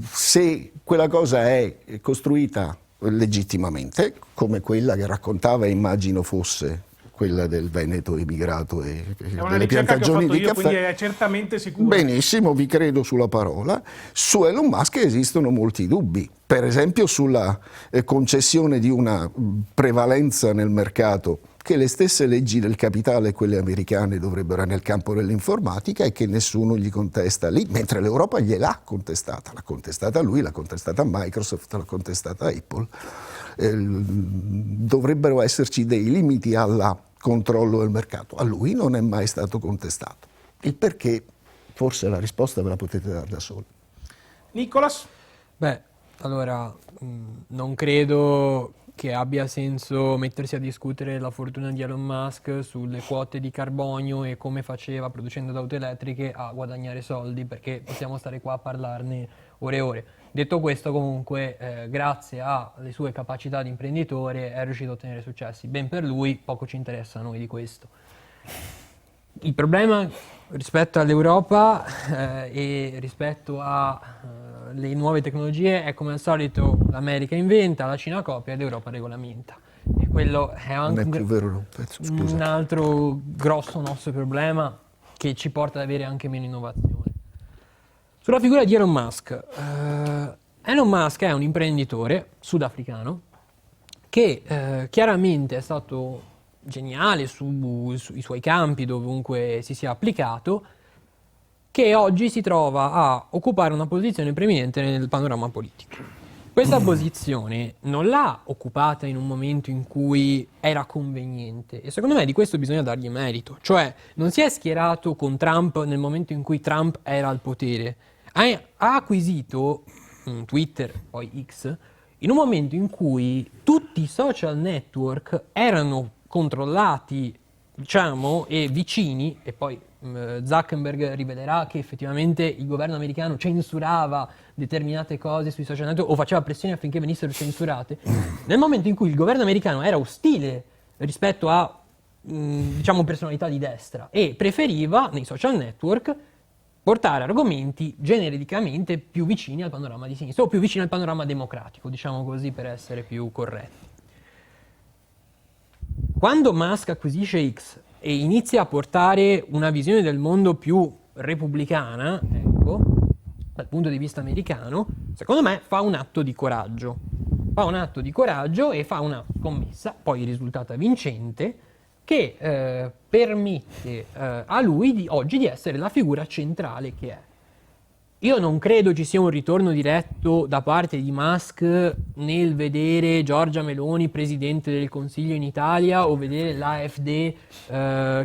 se quella cosa è costruita legittimamente, come quella che raccontava, immagino fosse quella del Veneto emigrato e delle piantagioni di caffè. Quindi è certamente sicuro. Benissimo, vi credo sulla parola. Su Elon Musk esistono molti dubbi, per esempio sulla concessione di una prevalenza nel mercato che le stesse leggi del capitale, quelle americane, dovrebbero nel campo dell'informatica e che nessuno gli contesta lì, mentre l'Europa gliel'ha contestata. L'ha contestata lui, l'ha contestata Microsoft, l'ha contestata Apple. Dovrebbero esserci dei limiti al controllo del mercato. A lui non è mai stato contestato. Il perché, forse la risposta ve la potete dare da soli. Nicolas? Beh, allora, non credo che abbia senso mettersi a discutere la fortuna di Elon Musk sulle quote di carbonio e come faceva producendo auto elettriche a guadagnare soldi, perché possiamo stare qua a parlarne ore e ore. Detto questo, comunque, grazie alle sue capacità di imprenditore è riuscito a ottenere successi. Ben per lui, poco ci interessa a noi di questo. Il problema rispetto all'Europa e rispetto alle nuove tecnologie è, come al solito, l'America inventa, la Cina copia e l'Europa regolamenta. E quello è anche un altro grosso nostro problema che ci porta ad avere anche meno innovazione. Sulla figura di Elon Musk. Elon Musk è un imprenditore sudafricano che chiaramente è stato geniale sui suoi campi, dovunque si sia applicato, che oggi si trova a occupare una posizione preminente nel panorama politico. Questa posizione non l'ha occupata in un momento in cui era conveniente e secondo me di questo bisogna dargli merito, cioè non si è schierato con Trump nel momento in cui Trump era al potere, ha acquisito Twitter, poi X, in un momento in cui tutti i social network erano controllati, diciamo, e vicini, e poi Zuckerberg rivelerà che effettivamente il governo americano censurava determinate cose sui social network o faceva pressioni affinché venissero censurate, nel momento in cui il governo americano era ostile rispetto a diciamo personalità di destra e preferiva nei social network portare argomenti genericamente più vicini al panorama di sinistra o più vicini al panorama democratico, diciamo così per essere più corretti. Quando Musk acquisisce X e inizia a portare una visione del mondo più repubblicana, ecco, dal punto di vista americano, secondo me fa un atto di coraggio. Fa un atto di coraggio e fa una scommessa, poi risultata vincente, che permette a lui oggi di essere la figura centrale che è. Io non credo ci sia un ritorno diretto da parte di Musk nel vedere Giorgia Meloni presidente del Consiglio in Italia o vedere l'AfD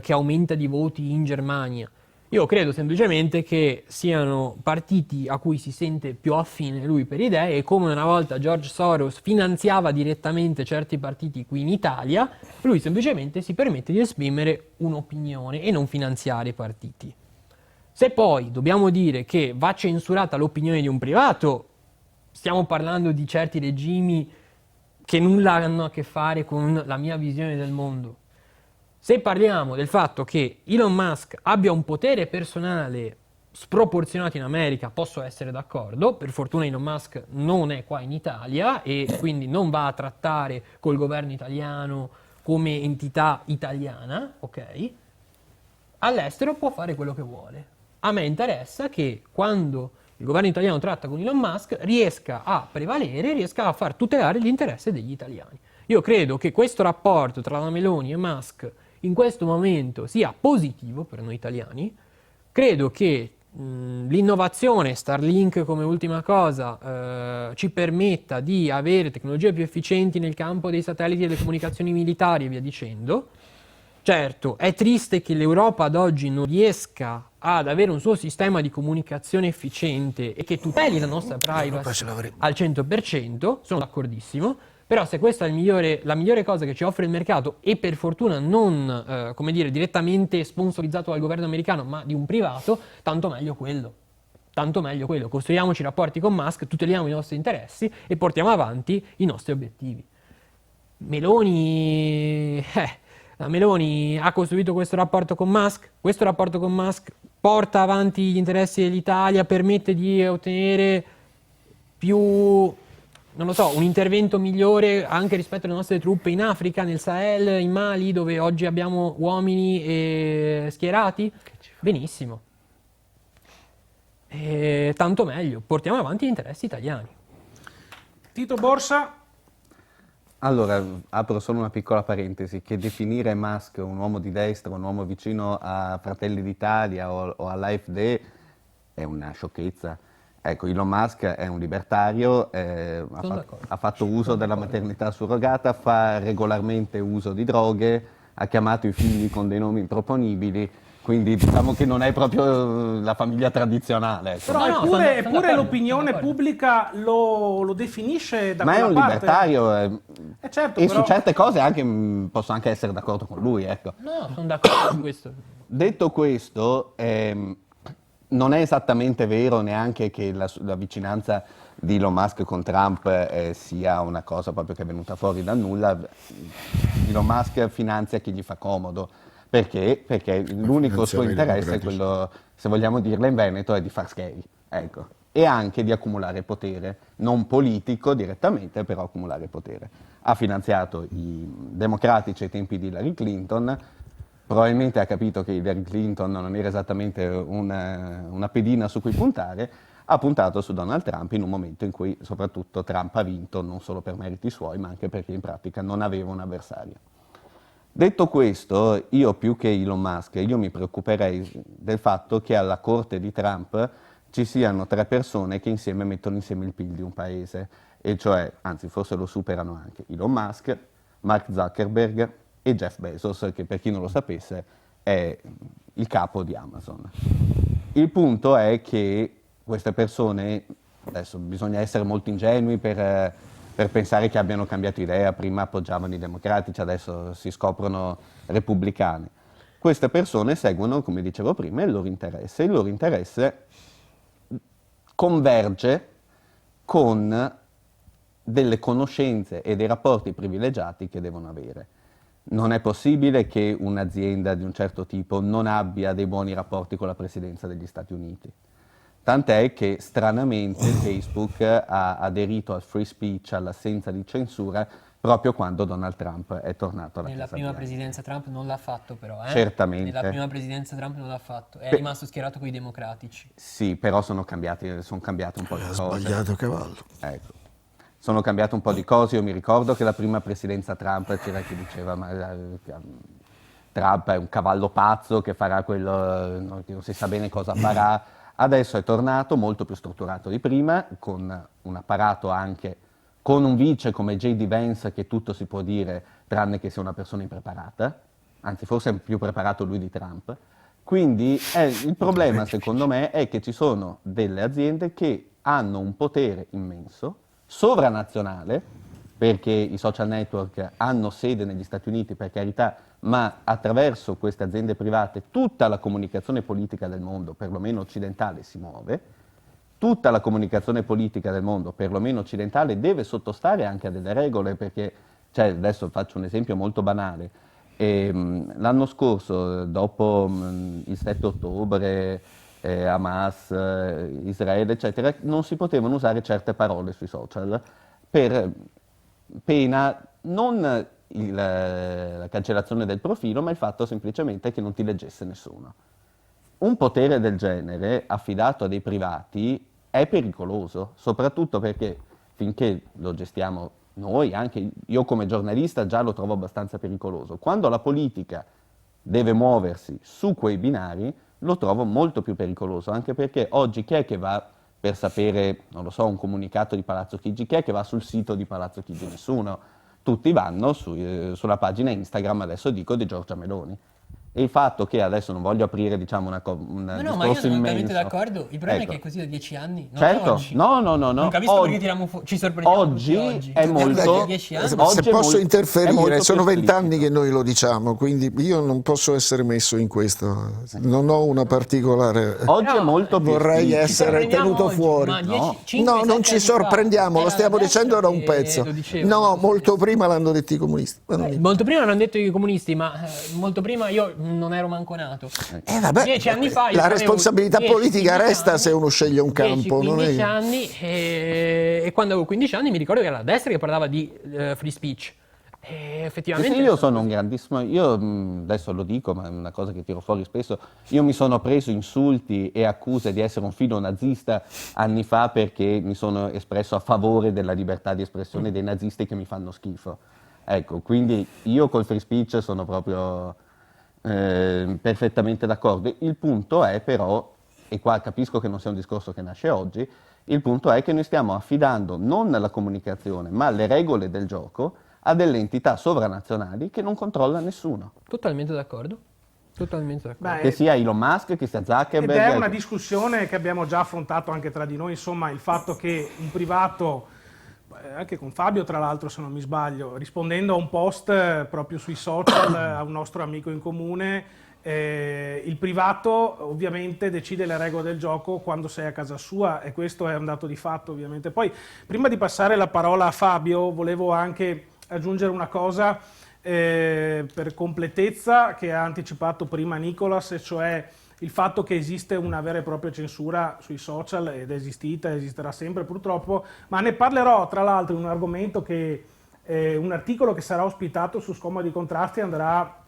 che aumenta di voti in Germania. Io credo semplicemente che siano partiti a cui si sente più affine lui per idee e come una volta George Soros finanziava direttamente certi partiti qui in Italia, lui semplicemente si permette di esprimere un'opinione e non finanziare i partiti. Se poi dobbiamo dire che va censurata l'opinione di un privato, stiamo parlando di certi regimi che nulla hanno a che fare con la mia visione del mondo. Se parliamo del fatto che Elon Musk abbia un potere personale sproporzionato in America, posso essere d'accordo. Per fortuna Elon Musk non è qua in Italia e quindi non va a trattare col governo italiano come entità italiana, ok? All'estero può fare quello che vuole. A me interessa che quando il governo italiano tratta con Elon Musk riesca a prevalere, riesca a far tutelare l'interesse degli italiani. Io credo che questo rapporto tra la Meloni e Musk in questo momento sia positivo per noi italiani. Credo che l'innovazione, Starlink come ultima cosa, ci permetta di avere tecnologie più efficienti nel campo dei satelliti e delle comunicazioni militari e via dicendo. Certo, è triste che l'Europa ad oggi non riesca ad avere un suo sistema di comunicazione efficiente e che tuteli la nostra privacy al 100%, sono d'accordissimo, però se questa è la migliore cosa che ci offre il mercato e per fortuna non, come dire, direttamente sponsorizzato dal governo americano ma di un privato, tanto meglio quello. Tanto meglio quello. Costruiamoci rapporti con Musk, tuteliamo i nostri interessi e portiamo avanti i nostri obiettivi. La Meloni ha costruito questo rapporto con Musk porta avanti gli interessi dell'Italia, permette di ottenere più, non lo so, un intervento migliore anche rispetto alle nostre truppe in Africa, nel Sahel, in Mali, dove oggi abbiamo uomini schierati? Benissimo. E tanto meglio, portiamo avanti gli interessi italiani. Tito Borsa. Allora, apro solo una piccola parentesi, che definire Musk un uomo di destra, un uomo vicino a Fratelli d'Italia o all'AfD è una sciocchezza. Ecco, Elon Musk è un libertario, ha fatto uso della maternità surrogata, fa regolarmente uso di droghe, ha chiamato i figli con dei nomi improponibili, quindi diciamo che non è proprio la famiglia tradizionale. Ecco. Però eppure l'opinione pubblica lo definisce da ma quella è un parte. libertario certo, e però... su certe cose posso anche essere d'accordo con lui. Ecco. No, sono d'accordo su questo. Detto questo, non è esattamente vero neanche che la vicinanza di Elon Musk con Trump sia una cosa proprio che è venuta fuori dal nulla. Elon Musk finanzia chi gli fa comodo. Perché? Perché l'unico suo interesse è quello, se vogliamo dirla in Veneto, è di far scheri, ecco. E anche di accumulare potere, non politico direttamente, però accumulare potere. Ha finanziato i democratici ai tempi di Hillary Clinton, probabilmente ha capito che Hillary Clinton non era esattamente una pedina su cui puntare, ha puntato su Donald Trump in un momento in cui soprattutto Trump ha vinto, non solo per meriti suoi, ma anche perché in pratica non aveva un avversario. Detto questo, io più che Elon Musk, io mi preoccuperei del fatto che alla corte di Trump ci siano 3 persone che insieme mettono insieme il PIL di un paese, e cioè, anzi forse lo superano anche, Elon Musk, Mark Zuckerberg e Jeff Bezos, che per chi non lo sapesse è il capo di Amazon. Il punto è che queste persone, adesso bisogna essere molto ingenui per pensare che abbiano cambiato idea, prima appoggiavano i democratici, adesso si scoprono repubblicani. Queste persone seguono, come dicevo prima, il loro interesse converge con delle conoscenze e dei rapporti privilegiati che devono avere. Non è possibile che un'azienda di un certo tipo non abbia dei buoni rapporti con la Presidenza degli Stati Uniti. Tant'è che stranamente Facebook ha aderito al free speech, all'assenza di censura, proprio quando Donald Trump è tornato alla Nella Casa prima Bianca. presidenza Trump non l'ha fatto però, Certamente. Nella prima presidenza Trump non l'ha fatto, è rimasto schierato con i democratici. Sì, però sono cambiate un po' di Ha cose. sbagliato cavallo. Ecco. Sono cambiate un po' di cose, io mi ricordo che la prima presidenza Trump c'era chi diceva Trump è un cavallo pazzo che farà quello, non si sa bene cosa farà. Adesso è tornato molto più strutturato di prima, con un apparato anche, con un vice come J.D. Vance, che tutto si può dire tranne che sia una persona impreparata, anzi forse è più preparato lui di Trump. Quindi il problema secondo me è che ci sono delle aziende che hanno un potere immenso, sovranazionale, perché i social network hanno sede negli Stati Uniti, per carità, ma attraverso queste aziende private tutta la comunicazione politica del mondo, perlomeno occidentale, si muove. Tutta la comunicazione politica del mondo, perlomeno occidentale, deve sottostare anche a delle regole, perché, cioè, adesso faccio un esempio molto banale. L'anno scorso, dopo il 7 ottobre, Hamas, Israele, eccetera, non si potevano usare certe parole sui social per pena non la cancellazione del profilo, ma il fatto semplicemente che non ti leggesse nessuno. Un potere del genere affidato a dei privati è pericoloso, soprattutto perché finché lo gestiamo noi, anche io come giornalista già lo trovo abbastanza pericoloso. Quando la politica deve muoversi su quei binari, lo trovo molto più pericoloso, anche perché oggi chi è che va per sapere, non lo so, un comunicato di Palazzo Chigi, chi è che va sul sito di Palazzo Chigi? Nessuno. Tutti vanno sulla pagina Instagram, adesso dico, di Giorgia Meloni. E il fatto che adesso non voglio aprire, diciamo, un Ma discorso io sono totalmente immenso. d'accordo. Il problema Ecco. è che è così da 10 anni, non Certo, è oggi. no. Non capisco perché ci sorprendiamo oggi oggi. è molto. 10 anni. Se Oggi è posso è interferire, molto sono più 20 anni esplicito. che noi lo diciamo, quindi io non posso essere messo in questo. Non ho una particolare. Oggi è Però, molto più vorrei esplicito. essere sorprendiamo tenuto oggi, fuori. ma No. 5, No, non 7 ci anni fa sorprendiamo, lo era stiamo la dicendo da un destra che pezzo. lo diceva. No, molto prima l'hanno detto i comunisti. Ma non- Molto prima l'hanno detto i comunisti, ma molto prima io non ero manco nato. vabbè, 10 anni fa io la avevo responsabilità 10, politica 15 resta anni, se uno sceglie un campo. 10-15 Non è... anni e quando avevo 15 anni mi ricordo che era la destra che parlava di free speech. E effettivamente Sì, io sono un grandissimo, io adesso lo dico, ma è una cosa che tiro fuori spesso, io mi sono preso insulti e accuse di essere un filo nazista anni fa perché mi sono espresso a favore della libertà di espressione dei nazisti che mi fanno schifo. Ecco, quindi io col free speech sono proprio perfettamente d'accordo. Il punto è però, e qua capisco che non sia un discorso che nasce oggi, il punto è che noi stiamo affidando non la comunicazione, ma le regole del gioco a delle entità sovranazionali che non controlla nessuno. totalmente d'accordo. Totalmente d'accordo. Beh, Che sia Elon Musk, che sia ed Zuckerberg. è una discussione che abbiamo già affrontato anche tra di noi, insomma, il fatto che un privato, anche con Fabio tra l'altro se non mi sbaglio, rispondendo a un post proprio sui social a un nostro amico in comune, il privato ovviamente decide le regole del gioco quando sei a casa sua e questo è un dato di fatto ovviamente. Poi prima di passare la parola a Fabio volevo anche aggiungere una cosa per completezza che ha anticipato prima Nicolas, e cioè il fatto che esiste una vera e propria censura sui social ed è esistita, esisterà sempre purtroppo, ma ne parlerò tra l'altro in un argomento che un articolo che sarà ospitato su Scomodi Contrasti, andrà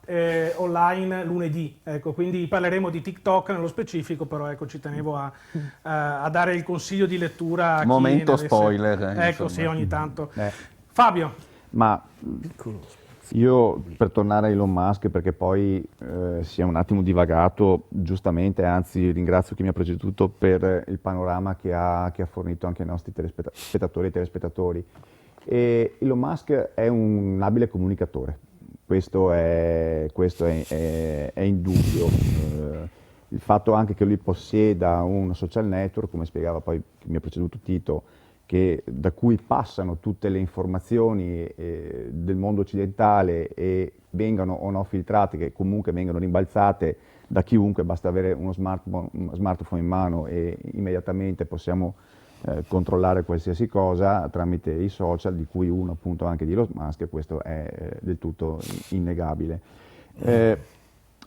online lunedì, ecco, quindi parleremo di TikTok nello specifico, però ecco, ci tenevo a dare il consiglio di lettura a chi Momento ne avesse- spoiler, ecco, insomma. sì, ogni tanto. Eh. Fabio, Ma io, per tornare a Elon Musk, perché poi si è un attimo divagato, giustamente, anzi ringrazio chi mi ha preceduto per il panorama che ha fornito anche ai nostri spettatori e telespettatori. E Elon Musk è un abile comunicatore, questo è indubbio. Il fatto anche che lui possieda un social network, come spiegava poi chi mi ha preceduto Tito, da cui passano tutte le informazioni del mondo occidentale e vengano o no filtrate, che comunque vengono rimbalzate da chiunque, basta avere uno smartphone in mano e immediatamente possiamo controllare qualsiasi cosa tramite i social, di cui uno appunto anche di Elon Musk, e questo è del tutto innegabile.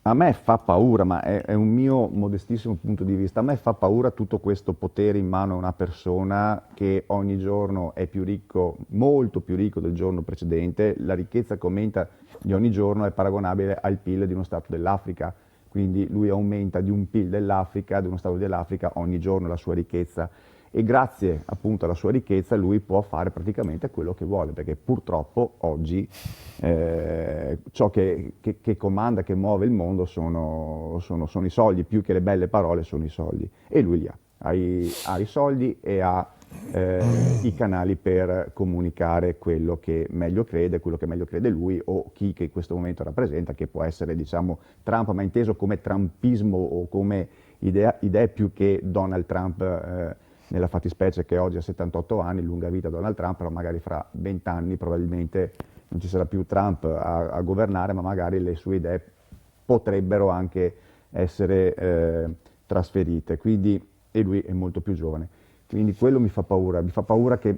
A me fa paura, ma è un mio modestissimo punto di vista, a me fa paura tutto questo potere in mano a una persona che ogni giorno è più ricco, molto più ricco del giorno precedente. La ricchezza che aumenta di ogni giorno è paragonabile al PIL di uno Stato dell'Africa, quindi lui aumenta di un PIL dell'Africa, di uno Stato dell'Africa ogni giorno la sua ricchezza. E grazie appunto alla sua ricchezza lui può fare praticamente quello che vuole, perché purtroppo oggi ciò che comanda, che muove il mondo sono i soldi, più che le belle parole sono i soldi, e lui li ha. Ha i soldi e ha i canali per comunicare quello che meglio crede lui, o chi che in questo momento rappresenta, che può essere, diciamo, Trump, ma inteso come trumpismo o come idee più che Donald Trump, nella fattispecie, che oggi ha 78 anni, lunga vita Donald Trump, però magari fra 20 anni probabilmente non ci sarà più Trump a governare, ma magari le sue idee potrebbero anche essere trasferite, quindi, e lui è molto più giovane. Quindi quello mi fa paura che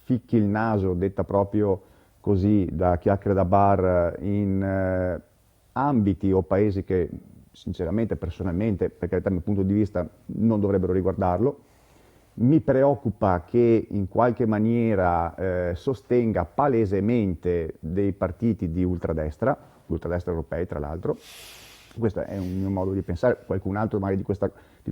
ficchi il naso, detta proprio così, da chiacchiere da bar, in ambiti o paesi che sinceramente, personalmente, per carità, dal mio punto di vista, non dovrebbero riguardarlo. Mi preoccupa che in qualche maniera sostenga palesemente dei partiti di ultradestra europei tra l'altro. Questo è un mio modo di pensare, qualcun altro magari di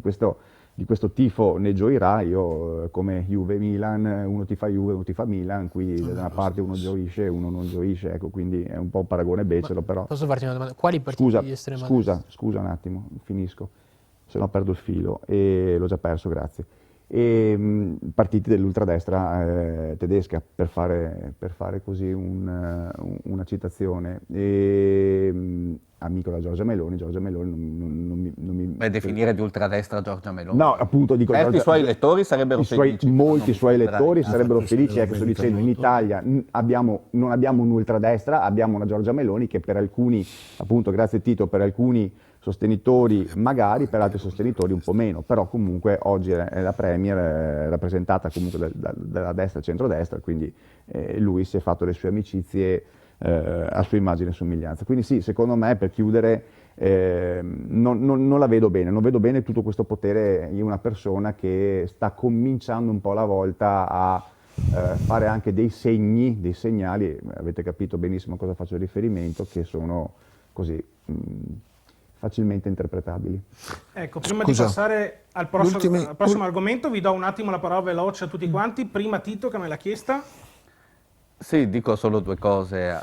questo tifo ne gioirà. Io come Juve-Milan, uno tifa Juve, uno tifa Milan, qui da una parte uno gioisce e uno non gioisce, ecco, quindi è un po' un paragone becero, però... Posso farti una domanda? Quali partiti di estrema destra? Scusa un attimo, finisco, se no perdo il filo, e l'ho già perso, grazie. E partiti dell'ultradestra tedesca, per fare così una citazione. Amico da Giorgia Meloni non mi... Beh, definire di ultradestra Giorgia Meloni. No, appunto dico... Certo, i suoi elettori sarebbero felici. Molti suoi elettori sarebbero infatti, felici, ecco, sto dicendo, in Italia non abbiamo un'ultradestra, abbiamo una Giorgia Meloni che per alcuni, appunto grazie Tito, per alcuni sostenitori magari, per altri sostenitori un po' meno, però comunque oggi è la premier, rappresentata comunque dalla destra e centrodestra, quindi lui si è fatto le sue amicizie a sua immagine e somiglianza. Quindi sì, secondo me, per chiudere, non la vedo bene, non vedo bene tutto questo potere in una persona che sta cominciando un po' alla volta a fare anche dei segnali, avete capito benissimo a cosa faccio riferimento, che sono così facilmente interpretabili. ecco, prima Scusa, di passare al prossimo argomento, vi do un attimo la parola veloce a tutti quanti. Prima Tito, che me l'ha chiesta. Sì, dico solo due cose.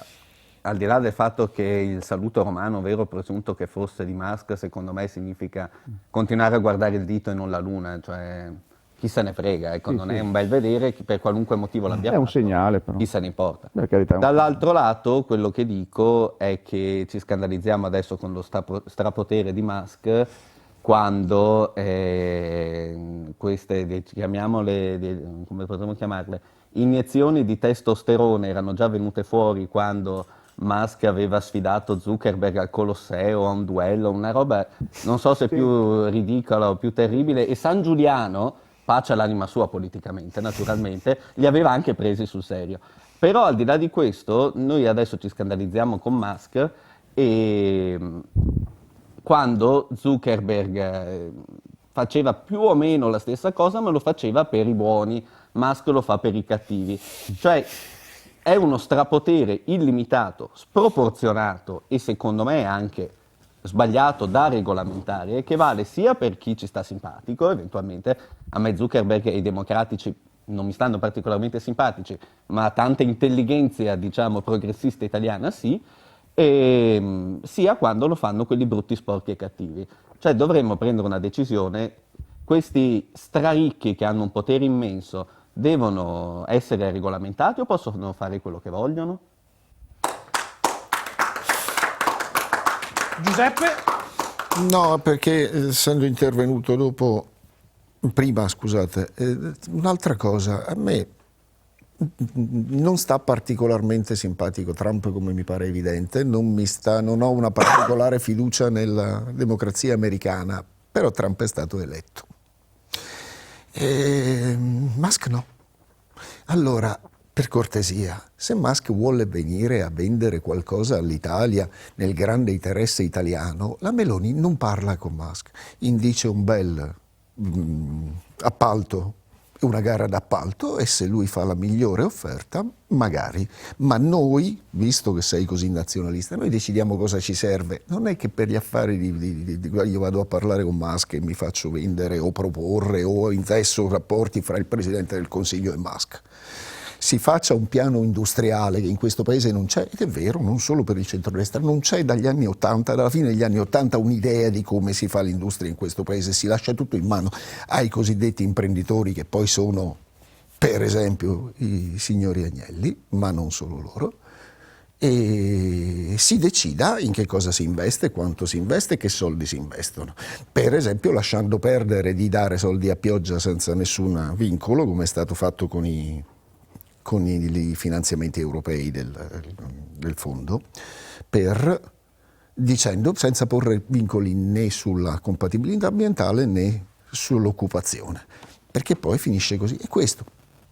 Al di là del fatto che il saluto romano, vero o presunto che fosse di Musk, secondo me significa continuare a guardare il dito e non la luna, cioè chi se ne frega, ecco, Sì, non sì. è un bel vedere, per qualunque motivo l'abbia È fatto. un segnale, però. Chi se ne importa. Per carità, è un Dall'altro lato, quello che dico è che ci scandalizziamo adesso con lo strapotere di Musk quando queste, chiamiamole, come potremmo chiamarle, iniezioni di testosterone erano già venute fuori quando Musk aveva sfidato Zuckerberg al Colosseo a un duello, una roba non so se più ridicola o più terribile, e San Giuliano, pace all'anima sua politicamente, naturalmente, li aveva anche presi sul serio. Però al di là di questo, noi adesso ci scandalizziamo con Musk, e quando Zuckerberg faceva più o meno la stessa cosa, ma lo faceva per i buoni, Musk lo fa per i cattivi. Cioè, è uno strapotere illimitato, sproporzionato e secondo me anche sbagliato da regolamentare, che vale sia per chi ci sta simpatico, eventualmente a me Zuckerberg e i democratici non mi stanno particolarmente simpatici, ma tanta intelligenza, diciamo, progressista italiana sì, e sia quando lo fanno quelli brutti, sporchi e cattivi. Cioè dovremmo prendere una decisione, questi straricchi che hanno un potere immenso devono essere regolamentati o possono fare quello che vogliono? Giuseppe? No, perché essendo intervenuto prima, scusate, un'altra cosa, a me non sta particolarmente simpatico Trump, come mi pare evidente, non ho una particolare fiducia nella democrazia americana, però Trump è stato eletto. Musk no. Allora, per cortesia, se Musk vuole venire a vendere qualcosa all'Italia nel grande interesse italiano, la Meloni non parla con Musk, indice un bel appalto, una gara d'appalto, e se lui fa la migliore offerta, magari. Ma noi, visto che sei così nazionalista, noi decidiamo cosa ci serve. Non è che per gli affari io vado a parlare con Musk e mi faccio vendere o proporre o intesso rapporti fra il Presidente del Consiglio e Musk. Si faccia un piano industriale che in questo paese non c'è, ed è vero, non solo per il centrodestra, non c'è dagli anni '80, dalla fine degli anni '80 un'idea di come si fa l'industria in questo paese, si lascia tutto in mano ai cosiddetti imprenditori che poi sono, per esempio, i signori Agnelli, ma non solo loro, e si decida in che cosa si investe, quanto si investe, che soldi si investono. Per esempio lasciando perdere di dare soldi a pioggia senza nessun vincolo, come è stato fatto con i finanziamenti europei del fondo, dicendo senza porre vincoli né sulla compatibilità ambientale né sull'occupazione, perché poi finisce così. E questo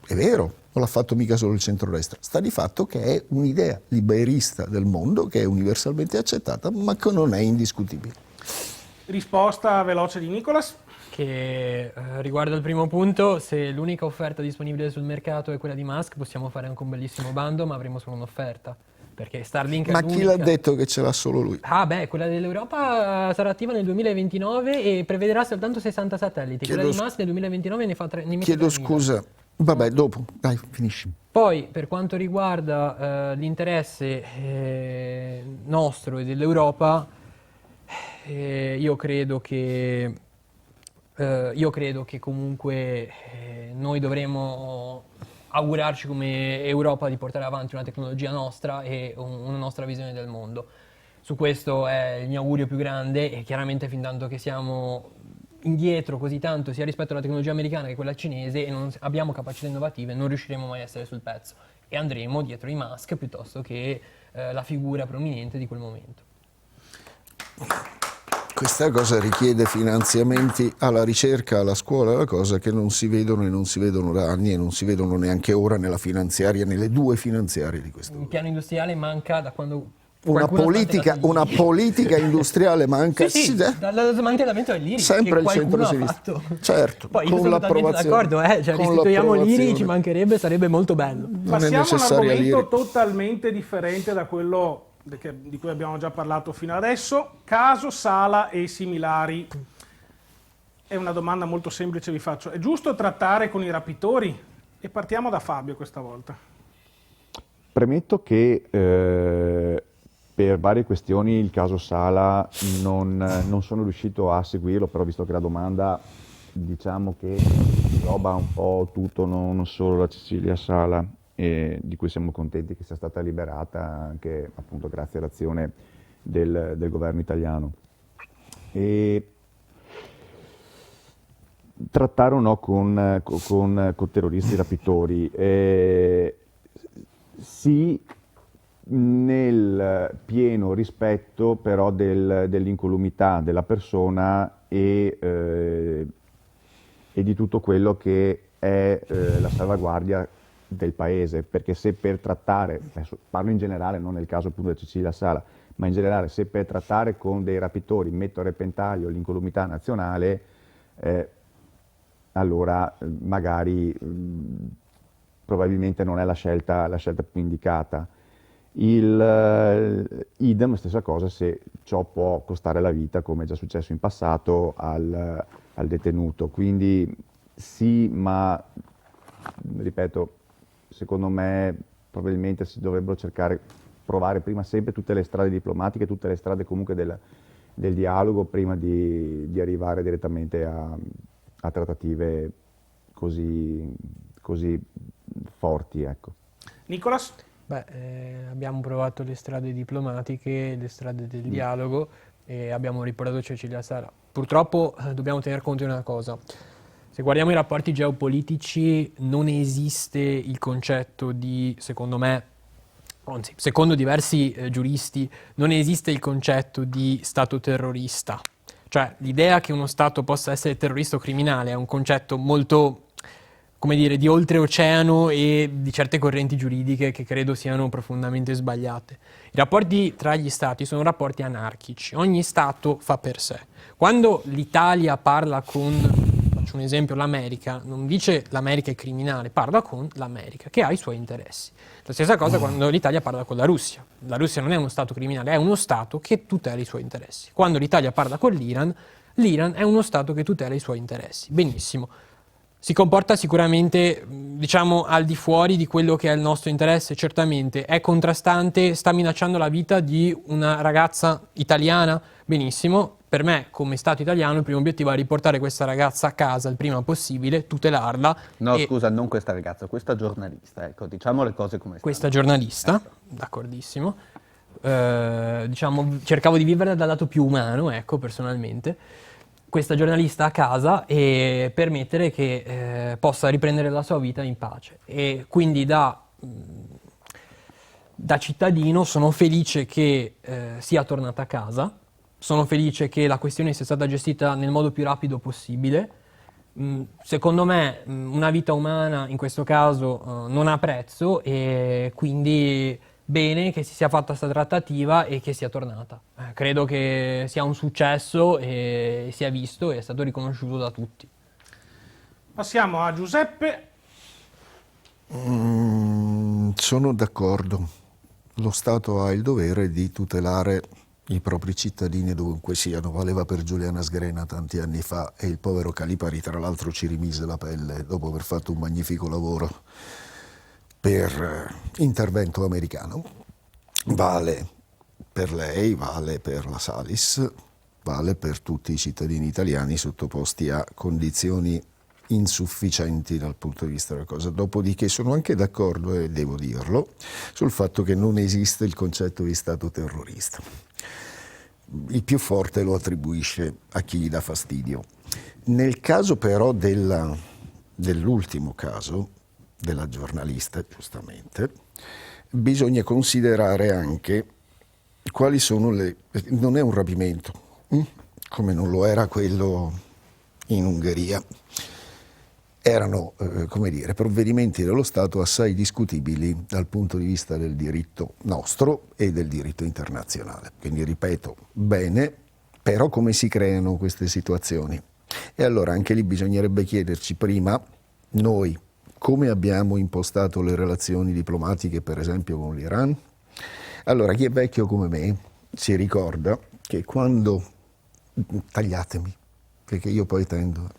è vero, non l'ha fatto mica solo il centrodestra, sta di fatto che è un'idea liberista del mondo che è universalmente accettata, ma che non è indiscutibile. Risposta veloce di Nicolas? Che riguardo al primo punto, se l'unica offerta disponibile sul mercato è quella di Musk, possiamo fare anche un bellissimo bando, ma avremo solo un'offerta. Perché Starlink Ma è chi l'unica. l'ha detto che ce l'ha solo lui? Ah beh, quella dell'Europa sarà attiva nel 2029 e prevederà soltanto 60 satelliti. Quella di Musk nel 2029 ne mette Chiedo 3.000. scusa, vabbè, dopo, dai, finisci. Poi, per quanto riguarda l'interesse nostro e dell'Europa, io credo che comunque noi dovremmo augurarci come Europa di portare avanti una tecnologia nostra e una nostra visione del mondo. Su questo è il mio augurio più grande, e chiaramente fin tanto che siamo indietro così tanto sia rispetto alla tecnologia americana che quella cinese e non abbiamo capacità innovative, non riusciremo mai a essere sul pezzo e andremo dietro i Musk piuttosto che la figura prominente di quel momento. Questa cosa richiede finanziamenti alla ricerca, alla scuola, alla cosa che non si vedono e non si vedono da anni e non si vedono neanche ora nella finanziaria, nelle due finanziarie di questo. Il piano industriale manca da quando Una politica industriale manca. Sì, dal smantellamento dell'IRI, sempre che il centro-sinistra. Certo, Poi io sono totalmente d'accordo, cioè restituiamo l'IRI, ci mancherebbe, sarebbe molto bello. Passiamo a un argomento totalmente differente da quello di cui abbiamo già parlato fino adesso, caso Sala e similari. È una domanda molto semplice, vi faccio. È giusto trattare con i rapitori? E partiamo da Fabio questa volta. Premetto che per varie questioni il caso Sala non sono riuscito a seguirlo, però visto che la domanda diciamo che roba un po' tutto, non solo la Cecilia Sala, di cui siamo contenti che sia stata liberata anche appunto grazie all'azione del governo italiano. E trattare o no con terroristi rapitori? Sì, nel pieno rispetto però dell'incolumità della persona e di tutto quello che è la salvaguardia del paese, perché se per trattare, adesso parlo in generale, non nel caso appunto di Cecilia Sala, ma in generale se per trattare con dei rapitori metto a repentaglio l'incolumità nazionale, allora magari probabilmente non è la scelta più indicata. Idem, stessa cosa se ciò può costare la vita, come è già successo in passato al detenuto. Quindi sì, ma ripeto, secondo me probabilmente si dovrebbero provare prima sempre tutte le strade diplomatiche, tutte le strade comunque del dialogo, prima di arrivare direttamente a trattative così forti, ecco. Nicolas? Abbiamo provato le strade diplomatiche, le strade del dialogo e abbiamo riportato Cecilia Sala. Purtroppo dobbiamo tener conto di una cosa. Se guardiamo i rapporti geopolitici non esiste il concetto di, secondo me, anzi, secondo diversi giuristi, non esiste il concetto di Stato terrorista. Cioè l'idea che uno Stato possa essere terrorista o criminale è un concetto molto, come dire, di oltreoceano e di certe correnti giuridiche che credo siano profondamente sbagliate. I rapporti tra gli Stati sono rapporti anarchici, ogni Stato fa per sé. Quando l'Italia parla con, faccio un esempio, l'America, non dice l'America è criminale, parla con l'America, che ha i suoi interessi. La stessa cosa quando l'Italia parla con la Russia. La Russia non è uno Stato criminale, è uno Stato che tutela i suoi interessi. Quando l'Italia parla con l'Iran, l'Iran è uno Stato che tutela i suoi interessi. Benissimo. Si comporta sicuramente, diciamo, al di fuori di quello che è il nostro interesse, certamente. È contrastante, sta minacciando la vita di una ragazza italiana? Benissimo. Per me, come Stato italiano, il primo obiettivo è riportare questa ragazza a casa il prima possibile, tutelarla. No, scusa, non questa ragazza, questa giornalista, ecco, diciamo le cose come stanno. Questa giornalista, d'accordissimo. Diciamo, cercavo di vivere dal lato più umano, ecco, personalmente. Questa giornalista a casa e permettere che possa riprendere la sua vita in pace. E quindi da cittadino sono felice che sia tornata a casa, sono felice che la questione sia stata gestita nel modo più rapido possibile. Secondo me una vita umana in questo caso non ha prezzo e quindi bene che si sia fatta questa trattativa e che sia tornata. Credo che sia un successo e sia visto e è stato riconosciuto da tutti. Passiamo a Giuseppe. Sono d'accordo. Lo Stato ha il dovere di tutelare i propri cittadini dovunque siano. Valeva per Giuliana Sgrena tanti anni fa e il povero Calipari tra l'altro ci rimise la pelle dopo aver fatto un magnifico lavoro per intervento americano. Vale per lei, vale per la Salis, vale per tutti i cittadini italiani sottoposti a condizioni insufficienti dal punto di vista della cosa. Dopodiché sono anche d'accordo, e devo dirlo, sul fatto che non esiste il concetto di Stato terrorista. Il più forte lo attribuisce a chi gli dà fastidio. Nel caso però dell'ultimo caso, della giornalista, giustamente, bisogna considerare anche quali sono non è un rapimento, come non lo era quello in Ungheria. Erano, come dire, provvedimenti dello Stato assai discutibili dal punto di vista del diritto nostro e del diritto internazionale. Quindi, ripeto, bene, però come si creano queste situazioni? E allora anche lì bisognerebbe chiederci prima, noi, come abbiamo impostato le relazioni diplomatiche, per esempio, con l'Iran? Allora, chi è vecchio come me si ricorda che quando... Tagliatemi, perché io poi tendo...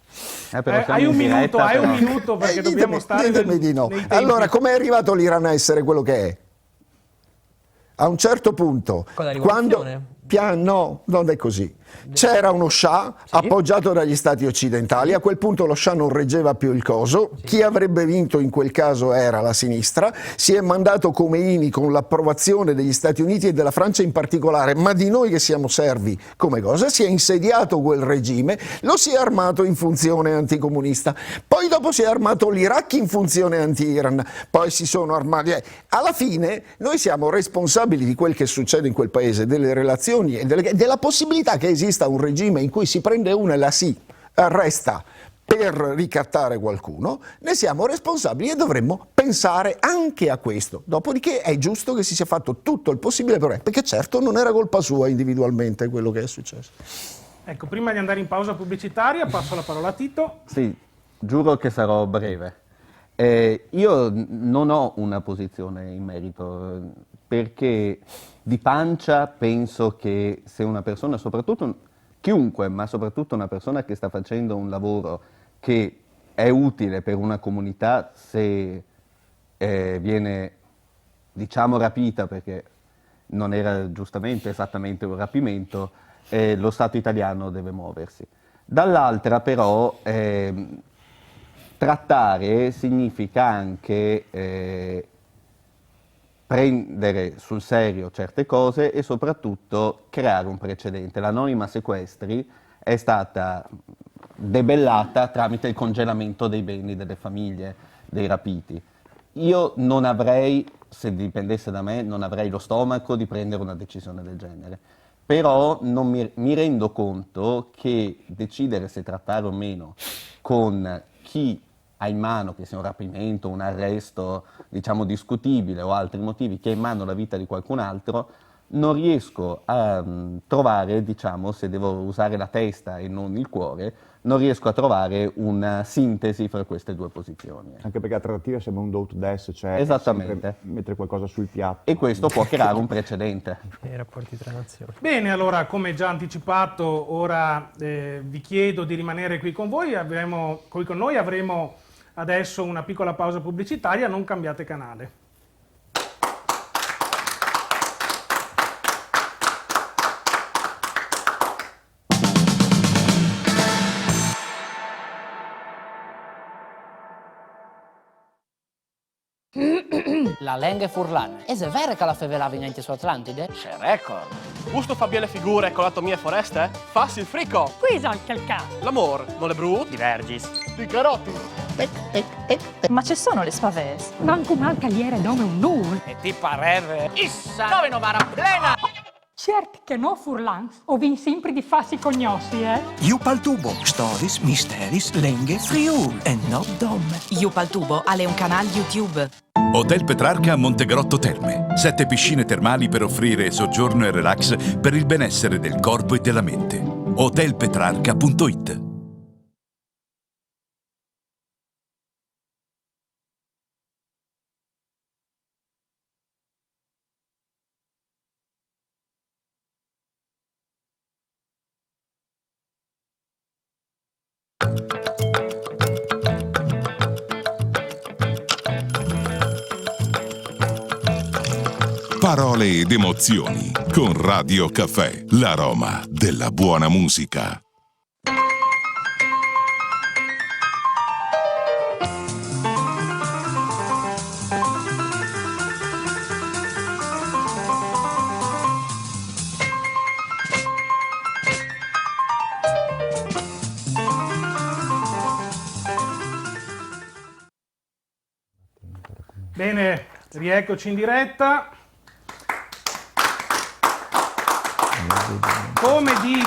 hai un minuto perché dobbiamo stare ditemi di no. Allora, com'è arrivato l'Iran a essere quello che è? A un certo punto, con la rivoluzione? No, non è così. C'era uno Shah appoggiato dagli stati occidentali, a quel punto lo Shah non reggeva più il coso, chi avrebbe vinto in quel caso era la sinistra, si è mandato Khomeini con l'approvazione degli Stati Uniti e della Francia in particolare, ma di noi che siamo servi come cosa, si è insediato quel regime, lo si è armato in funzione anticomunista, poi dopo si è armato l'Iraq in funzione anti-Iran, poi si sono armati... Alla fine noi siamo responsabili di quel che succede in quel paese, delle relazioni e della possibilità che esista un regime in cui si prende una e la si arresta per ricattare qualcuno, ne siamo responsabili e dovremmo pensare anche a questo. Dopodiché è giusto che si sia fatto tutto il possibile perché certo non era colpa sua individualmente quello che è successo. Ecco, prima di andare in pausa pubblicitaria passo la parola a Tito. Sì, giuro che sarò breve. Io non ho una posizione in merito, perché di pancia penso che se una persona, soprattutto chiunque, ma soprattutto una persona che sta facendo un lavoro che è utile per una comunità, se viene, diciamo, rapita, perché non era giustamente esattamente un rapimento, lo Stato italiano deve muoversi. Dall'altra però trattare significa anche prendere sul serio certe cose e soprattutto creare un precedente. L'anonima sequestri è stata debellata tramite il congelamento dei beni delle famiglie dei rapiti. Io non avrei, se dipendesse da me, non avrei lo stomaco di prendere una decisione del genere. Però non mi rendo conto che decidere se trattare o meno con chi ha in mano, che sia un rapimento, un arresto, diciamo, discutibile o altri motivi, che ha in mano la vita di qualcun altro, non riesco a trovare, diciamo, se devo usare la testa e non il cuore, non riesco a trovare una sintesi fra queste due posizioni. Anche perché la trattativa sembra un do to death, cioè Esattamente. mettere qualcosa sul piatto. E questo può creare un precedente. I rapporti tra nazioni. Bene, allora, come già anticipato, ora vi chiedo di rimanere qui con voi. Qui con noi avremo adesso una piccola pausa pubblicitaria, non cambiate canale. La lingua furlana. E se è vero che la fevelava in su Atlantide? C'è record. Gusto fa belle figure con l'anatomia foreste? Fassi il frico. Qui anche il caso. L'amor, non le bru? Divergis. Di carotti. Ma ci sono le spavese? Manco un alcaliere dove un null. E ti pareve? Issa, dove non va plena? Certi che no furlan, o vin sempre di farsi cognossi, Jupaltubo, stories, misteris, lenghe, Friul e no dom. Jupaltubo ha un canale YouTube. Hotel Petrarca a Montegrotto Terme. 7 piscine termali per offrire soggiorno e relax per il benessere del corpo e della mente. Hotelpetrarca.it. Parole ed emozioni con Radio Caffè, l'aroma della buona musica. Bene, rieccoci in diretta. Come di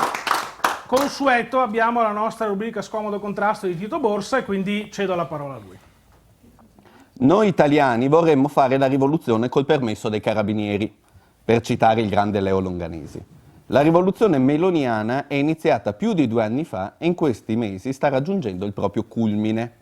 consueto abbiamo la nostra rubrica Scomodo Contrasto di Tito Borsa e quindi cedo la parola a lui. Noi italiani vorremmo fare la rivoluzione col permesso dei carabinieri, per citare il grande Leo Longanesi. La rivoluzione meloniana è iniziata più di 2 anni fa e in questi mesi sta raggiungendo il proprio culmine.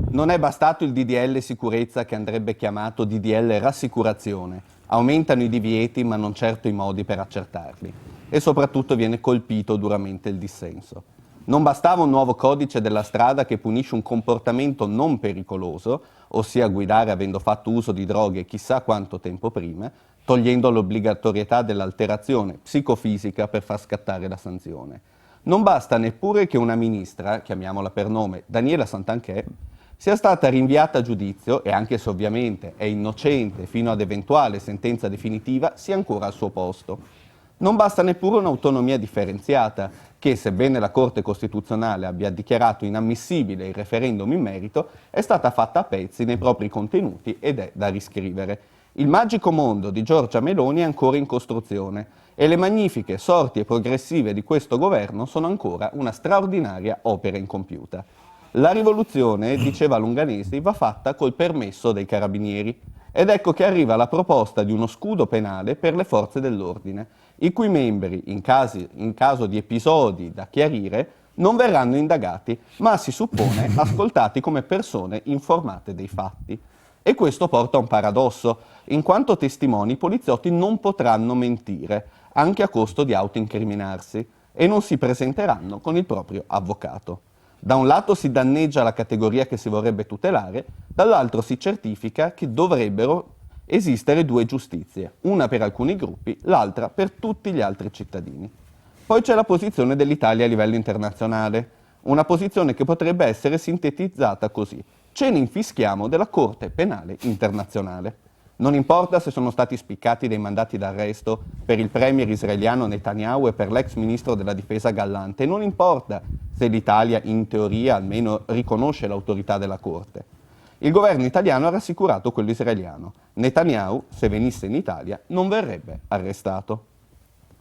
Non è bastato il DDL sicurezza, che andrebbe chiamato DDL rassicurazione. Aumentano i divieti ma non certo i modi per accertarli. E soprattutto viene colpito duramente il dissenso. Non bastava un nuovo codice della strada che punisce un comportamento non pericoloso, ossia guidare avendo fatto uso di droghe chissà quanto tempo prima, togliendo l'obbligatorietà dell'alterazione psicofisica per far scattare la sanzione. Non basta neppure che una ministra, chiamiamola per nome Daniela Santanchè, sia stata rinviata a giudizio e anche se ovviamente è innocente fino ad eventuale sentenza definitiva, sia ancora al suo posto. Non basta neppure un'autonomia differenziata, che sebbene la Corte Costituzionale abbia dichiarato inammissibile il referendum in merito, è stata fatta a pezzi nei propri contenuti ed è da riscrivere. Il magico mondo di Giorgia Meloni è ancora in costruzione e le magnifiche sorti e progressive di questo governo sono ancora una straordinaria opera incompiuta. La rivoluzione, diceva Longanesi, va fatta col permesso dei carabinieri. Ed ecco che arriva la proposta di uno scudo penale per le forze dell'ordine, i cui membri, in caso di episodi da chiarire, non verranno indagati, ma si suppone ascoltati come persone informate dei fatti. E questo porta a un paradosso. In quanto testimoni, i poliziotti non potranno mentire, anche a costo di autoincriminarsi, e non si presenteranno con il proprio avvocato. Da un lato si danneggia la categoria che si vorrebbe tutelare, dall'altro si certifica che dovrebbero esistere due giustizie, una per alcuni gruppi, l'altra per tutti gli altri cittadini. Poi c'è la posizione dell'Italia a livello internazionale, una posizione che potrebbe essere sintetizzata così: ce ne infischiamo della Corte Penale Internazionale. Non importa se sono stati spiccati dei mandati d'arresto per il premier israeliano Netanyahu e per l'ex ministro della difesa Gallante, non importa se l'Italia in teoria almeno riconosce l'autorità della Corte. Il governo italiano ha rassicurato quello israeliano. Netanyahu, se venisse in Italia, non verrebbe arrestato.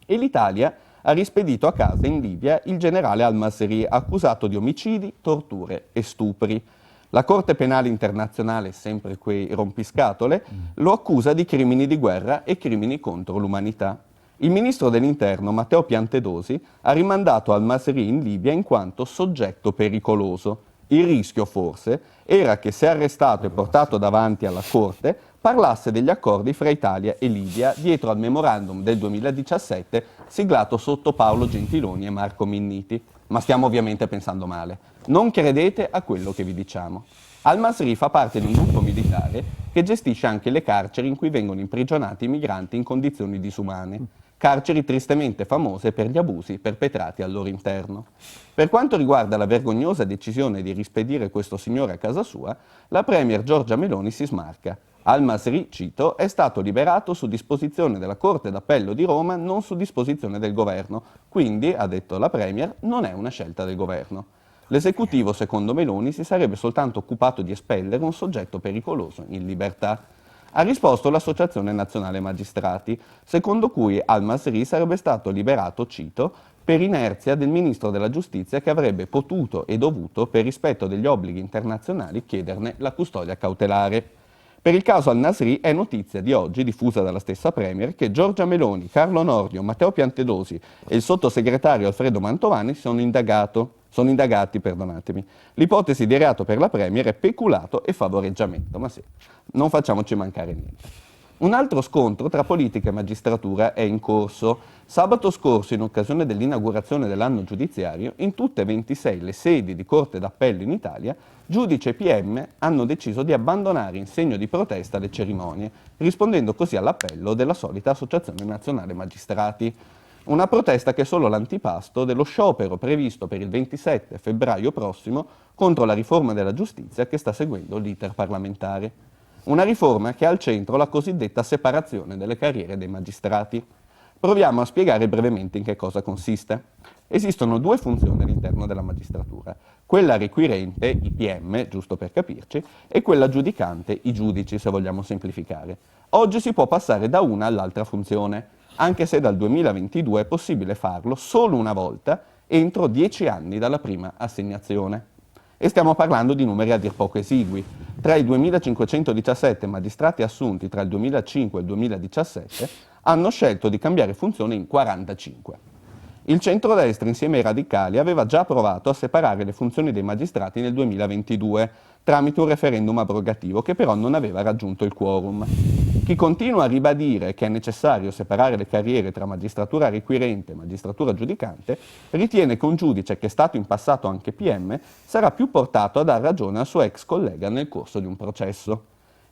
E l'Italia ha rispedito a casa in Libia il generale al-Masri, accusato di omicidi, torture e stupri. La Corte Penale Internazionale, sempre quei rompiscatole, lo accusa di crimini di guerra e crimini contro l'umanità. Il ministro dell'Interno, Matteo Piantedosi, ha rimandato al-Masri in Libia in quanto soggetto pericoloso. Il rischio, forse, era che se arrestato e portato davanti alla Corte, parlasse degli accordi fra Italia e Libia dietro al memorandum del 2017 siglato sotto Paolo Gentiloni e Marco Minniti. Ma stiamo ovviamente pensando male. Non credete a quello che vi diciamo. Al-Masri fa parte di un gruppo militare che gestisce anche le carceri in cui vengono imprigionati i migranti in condizioni disumane. Carceri tristemente famose per gli abusi perpetrati al loro interno. Per quanto riguarda la vergognosa decisione di rispedire questo signore a casa sua, la premier Giorgia Meloni si smarca. Al-Masri, cito, è stato liberato su disposizione della Corte d'Appello di Roma, non su disposizione del governo. Quindi, ha detto la premier, non è una scelta del governo. L'esecutivo, secondo Meloni, si sarebbe soltanto occupato di espellere un soggetto pericoloso in libertà. Ha risposto l'Associazione Nazionale Magistrati, secondo cui Al-Masri sarebbe stato liberato, cito, per inerzia del Ministro della Giustizia che avrebbe potuto e dovuto, per rispetto degli obblighi internazionali, chiederne la custodia cautelare. Per il caso Al-Masri è notizia di oggi, diffusa dalla stessa Premier, che Giorgia Meloni, Carlo Nordio, Matteo Piantedosi e il sottosegretario Alfredo Mantovani sono indagati. L'ipotesi di reato per la Premier è peculato e favoreggiamento, ma sì, non facciamoci mancare niente. Un altro scontro tra politica e magistratura è in corso. Sabato scorso, in occasione dell'inaugurazione dell'anno giudiziario, in tutte e 26 le sedi di Corte d'Appello in Italia, giudice e PM hanno deciso di abbandonare in segno di protesta le cerimonie, rispondendo così all'appello della solita Associazione Nazionale Magistrati. Una protesta che è solo l'antipasto dello sciopero previsto per il 27 febbraio prossimo contro la riforma della giustizia che sta seguendo l'iter parlamentare. Una riforma che ha al centro la cosiddetta separazione delle carriere dei magistrati. Proviamo a spiegare brevemente in che cosa consiste. Esistono due funzioni all'interno della magistratura, quella requirente, i PM, giusto per capirci, e quella giudicante, i giudici, se vogliamo semplificare. Oggi si può passare da una all'altra funzione, anche se dal 2022 è possibile farlo solo una volta entro 10 anni dalla prima assegnazione. E stiamo parlando di numeri a dir poco esigui. Tra i 2.517 magistrati assunti tra il 2005 e il 2017 hanno scelto di cambiare funzione in 45. Il centrodestra, insieme ai radicali, aveva già provato a separare le funzioni dei magistrati nel 2022 tramite un referendum abrogativo che però non aveva raggiunto il quorum. Chi continua a ribadire che è necessario separare le carriere tra magistratura requirente e magistratura giudicante ritiene che un giudice che è stato in passato anche PM sarà più portato a dar ragione al suo ex collega nel corso di un processo.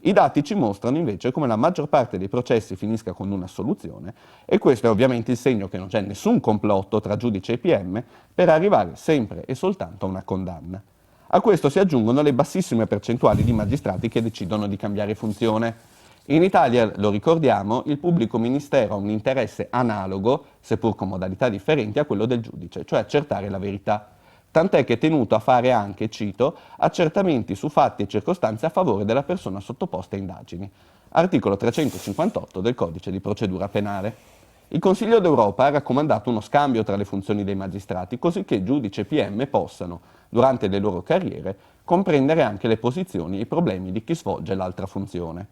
I dati ci mostrano invece come la maggior parte dei processi finisca con un'assoluzione e questo è ovviamente il segno che non c'è nessun complotto tra giudice e PM per arrivare sempre e soltanto a una condanna. A questo si aggiungono le bassissime percentuali di magistrati che decidono di cambiare funzione. In Italia, lo ricordiamo, il pubblico ministero ha un interesse analogo, seppur con modalità differenti, a quello del giudice, cioè accertare la verità. Tant'è che è tenuto a fare anche, cito, accertamenti su fatti e circostanze a favore della persona sottoposta a indagini. Articolo 358 del Codice di procedura penale. Il Consiglio d'Europa ha raccomandato uno scambio tra le funzioni dei magistrati, così che giudice e PM possano, durante le loro carriere, comprendere anche le posizioni e i problemi di chi svolge l'altra funzione.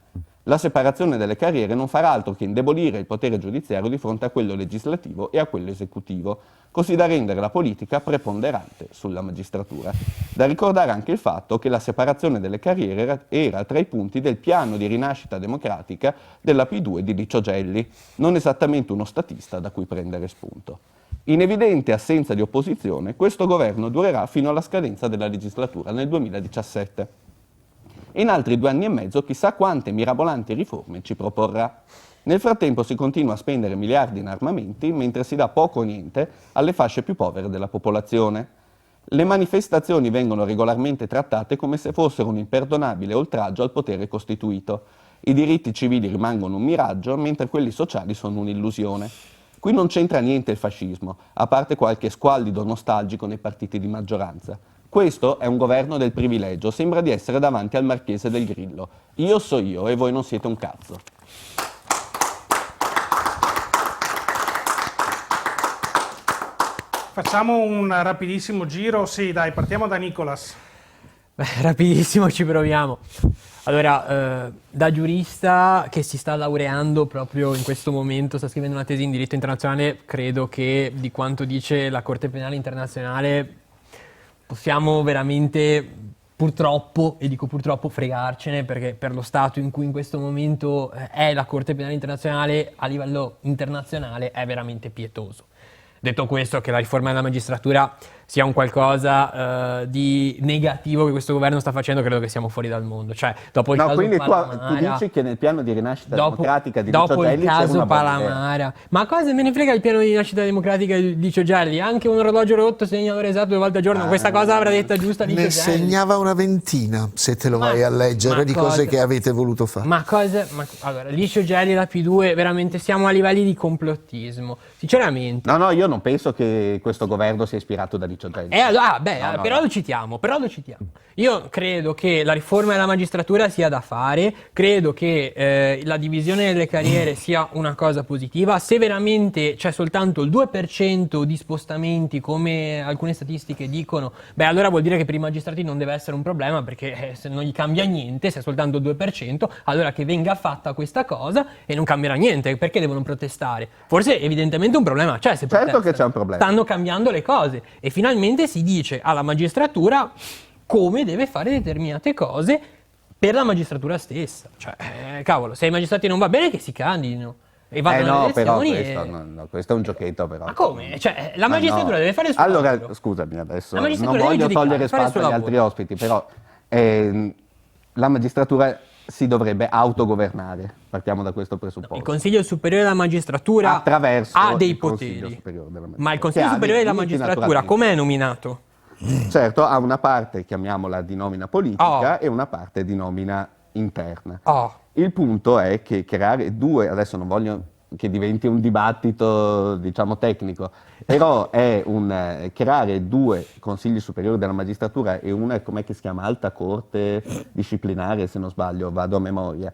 La separazione delle carriere non farà altro che indebolire il potere giudiziario di fronte a quello legislativo e a quello esecutivo, così da rendere la politica preponderante sulla magistratura. Da ricordare anche il fatto che la separazione delle carriere era tra i punti del piano di rinascita democratica della P2 di Licio Gelli, non esattamente uno statista da cui prendere spunto. In evidente assenza di opposizione, questo governo durerà fino alla scadenza della legislatura nel 2017. In altri 2 anni e mezzo chissà quante mirabolanti riforme ci proporrà. Nel frattempo si continua a spendere miliardi in armamenti, mentre si dà poco o niente alle fasce più povere della popolazione. Le manifestazioni vengono regolarmente trattate come se fossero un imperdonabile oltraggio al potere costituito. I diritti civili rimangono un miraggio, mentre quelli sociali sono un'illusione. Qui non c'entra niente il fascismo, a parte qualche squallido nostalgico nei partiti di maggioranza. Questo è un governo del privilegio, sembra di essere davanti al Marchese del Grillo. Io so io e voi non siete un cazzo. Facciamo un rapidissimo giro, sì dai, partiamo da Nicolas. Rapidissimo, ci proviamo. Allora, da giurista che si sta laureando proprio in questo momento, sta scrivendo una tesi in diritto internazionale, credo che di quanto dice la Corte Penale Internazionale possiamo veramente, purtroppo, e dico purtroppo, fregarcene, perché per lo stato in cui in questo momento è la Corte Penale Internazionale a livello internazionale è veramente pietoso. Detto questo, che la riforma della magistratura sia un qualcosa di negativo che questo governo sta facendo, credo che siamo fuori dal mondo. Cioè, dopo il caso quindi Palamara, tu dici che nel piano di rinascita democratica di Licio dopo Gelli il c'è caso una Palamara, ma cosa me ne frega il piano di rinascita democratica di Licio Gelli? Anche un orologio rotto segna l'ora esatto 2 volte al giorno. Questa cosa l'avrà detta giusta Licio Ne Gelli. segnava una ventina, se te lo vai a leggere, di cose che avete voluto fare. Allora, Licio Gelli e la P2, veramente siamo a livelli di complottismo. Sinceramente. No, io non penso che questo governo sia ispirato da Licio Gelli. Però lo citiamo. Io credo che la riforma della magistratura sia da fare, credo che la divisione delle carriere sia una cosa positiva. Se veramente c'è soltanto il 2% di spostamenti, come alcune statistiche dicono, allora vuol dire che per i magistrati non deve essere un problema, perché se non gli cambia niente, se è soltanto il 2%, allora che venga fatta questa cosa e non cambierà niente. Perché devono protestare? Forse evidentemente un problema c'è. Se certo che c'è un problema. Stanno cambiando le cose e finalmente si dice alla magistratura come deve fare determinate cose per la magistratura stessa. Cioè, cavolo, se ai magistrati non va bene che si candidino e vadano alle elezioni. Questo è un giochetto però. Ma come? Cioè, la magistratura deve fare il suo lavoro. lavoro. Scusami adesso, La non magistratura voglio deve togliere fare il spazio suo agli altri ospiti, però la magistratura si dovrebbe autogovernare, partiamo da questo presupposto. Il Consiglio Superiore della Magistratura ha dei poteri, ma il Consiglio Superiore della Magistratura com'è nominato? Certo, ha una parte, chiamiamola di nomina politica, e una parte di nomina interna. Il punto è che creare due, adesso non voglio che diventi un dibattito, diciamo, tecnico, però è creare 2 consigli superiori della magistratura e una, com'è che si chiama, alta corte disciplinare, se non sbaglio, vado a memoria,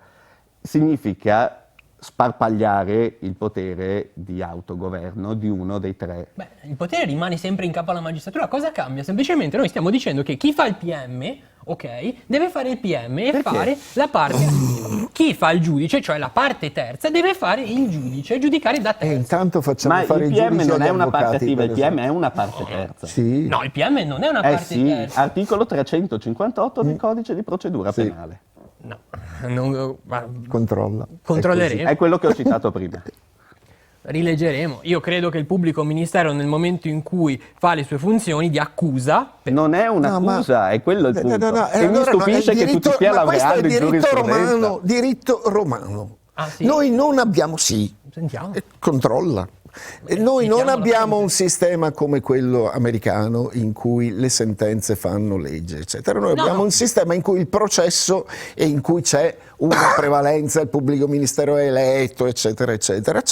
significa sparpagliare il potere di autogoverno di uno dei 3. Il potere rimane sempre in capo alla magistratura. Cosa cambia? Semplicemente noi stiamo dicendo che chi fa il PM, deve fare il PM e fare la parte chi fa il giudice, cioè la parte terza, deve fare il giudice, giudicare da terzo. E intanto facciamo fare il PM non è una avvocati, parte attiva, il PM è una parte terza. Sì. No, il PM non è una parte terza. Articolo 358 del codice di procedura penale. No, controlleremo. È quello che ho citato prima. Rileggeremo. Io credo che il pubblico ministero, nel momento in cui fa le sue funzioni di accusa, non è un'accusa, è quello il punto. E mi stupisce che tu ti stia laureando in giurisprudenza. Diritto romano. Sì? Noi non abbiamo, Sentiamo. Controlla. Noi non abbiamo un sistema come quello americano in cui le sentenze fanno legge, eccetera. Noi abbiamo un sistema in cui il processo e in cui c'è una prevalenza, il pubblico ministero è eletto, eccetera, eccetera.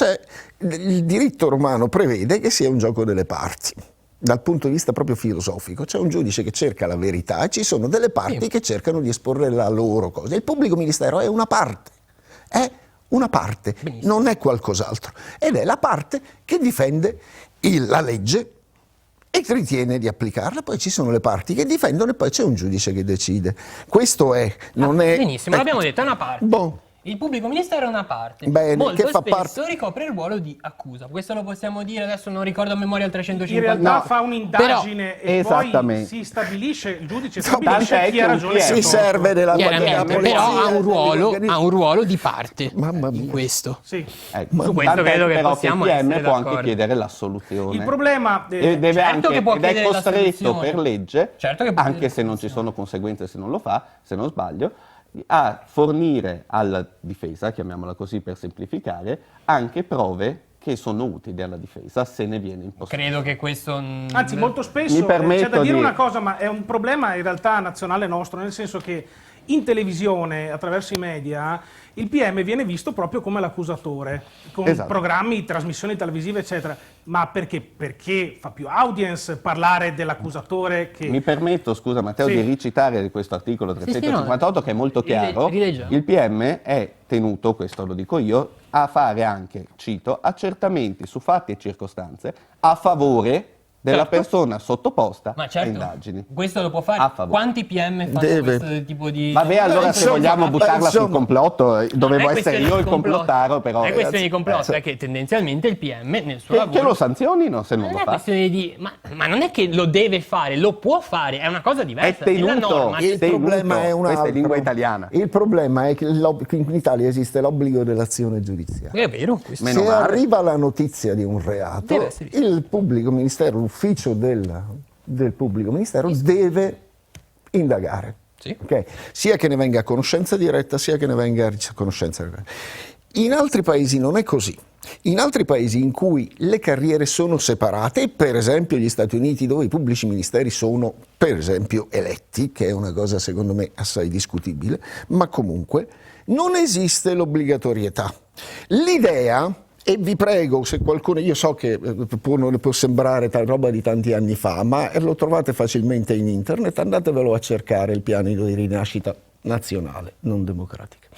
Il diritto romano prevede che sia un gioco delle parti. Dal punto di vista proprio filosofico, c'è un giudice che cerca la verità e ci sono delle parti che cercano di esporre la loro cosa. Il pubblico ministero è una parte. Non è qualcos'altro, ed è la parte che difende la legge e ritiene di applicarla. Poi ci sono le parti che difendono e poi c'è un giudice che decide. Questo è, non è... Benissimo, l'abbiamo detto, è una parte. Il pubblico ministero è una parte, Bene, molto che fa spesso ricopre il ruolo di accusa. Questo lo possiamo dire, adesso non ricordo a memoria il 350. In realtà fa un'indagine e poi esattamente. si stabilisce, il giudice Tant'è stabilisce chi ha che ragione. Si serve della Chiaramente, polizia, però ha dell'organismo. un ruolo di parte Mamma mia. in questo. Sì. Ecco, Su questo tant'è credo che però possiamo il PM essere può anche d'accordo. chiedere l'assoluzione. Il problema E deve certo anche, che può ed è chiedere costretto l'assoluzione. per legge, Certo che può anche chiedere se non ci sono conseguenze se non lo fa, se non sbaglio, a fornire alla difesa, chiamiamola così per semplificare, anche prove che sono utili alla difesa se ne viene in possesso. Credo che questo... Anzi, molto spesso Mi permetto c'è da dire di- una cosa, ma è un problema in realtà nazionale nostro, nel senso che in televisione, attraverso i media, il PM viene visto proprio come l'accusatore, con Esatto. programmi, trasmissioni televisive, eccetera. Ma perché? Perché fa più audience parlare dell'accusatore che... Mi permetto, scusa Matteo, Sì. di ricitare questo articolo sì, 358 che è molto chiaro. rileggiamo. Il PM è tenuto, questo lo dico io, a fare anche, cito, accertamenti su fatti e circostanze a favore della Certo. persona sottoposta Ma a certo, indagini. questo lo può A fare. favore. Quanti PM fanno Deve. questo tipo di... Vabbè, allora se insomma, vogliamo buttarla sul insomma. complotto, dovevo Non è essere questione io di il complottaro, però... Non è questione di complotto, sì. è che tendenzialmente il PM nel suo Che lavoro... lo sanzionino se non non lo è fa. questione di... Ma non è che lo deve fare, lo può fare, è una cosa È diversa. tenuto. la norma. Il problema è un Questa è altro. lingua italiana. Il problema è che in Italia esiste l'obbligo dell'azione giudiziaria. È vero, questo. Meno Se male. arriva la notizia di un reato, Deve essere. il pubblico ministero, l'ufficio del pubblico ministero deve indagare. Sì. Ok? Sia che ne venga a conoscenza diretta, sia che ne venga a conoscenza diretta. In altri paesi non è così. In altri paesi in cui le carriere sono separate, per esempio gli Stati Uniti, dove i pubblici ministeri sono, per esempio, eletti, che è una cosa secondo me assai discutibile, ma comunque non esiste l'obbligatorietà. L'idea, e vi prego, se qualcuno, io so che può sembrare roba di tanti anni fa, ma lo trovate facilmente in internet, andatevelo a cercare, il piano di rinascita nazionale, non democratica.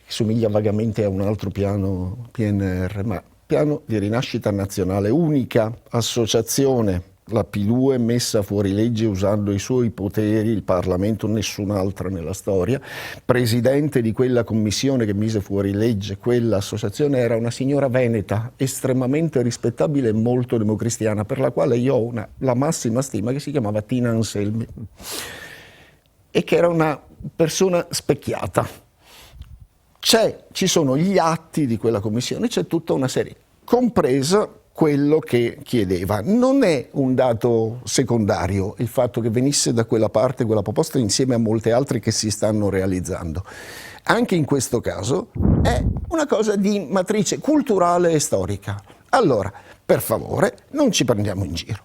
Somiglia vagamente a un altro piano PNR, ma piano di rinascita nazionale, unica associazione, la P2 messa fuori legge usando i suoi poteri, il Parlamento, nessun'altra nella storia. Presidente di quella commissione che mise fuori legge quell'associazione era una signora veneta, estremamente rispettabile e molto democristiana, per la quale io ho la massima stima, che si chiamava Tina Anselmi, e che era una persona specchiata. Ci sono gli atti di quella commissione, c'è tutta una serie, compresa quello che chiedeva. Non è un dato secondario il fatto che venisse da quella parte quella proposta insieme a molte altre che si stanno realizzando. Anche in questo caso è una cosa di matrice culturale e storica. Allora, per favore, non ci prendiamo in giro.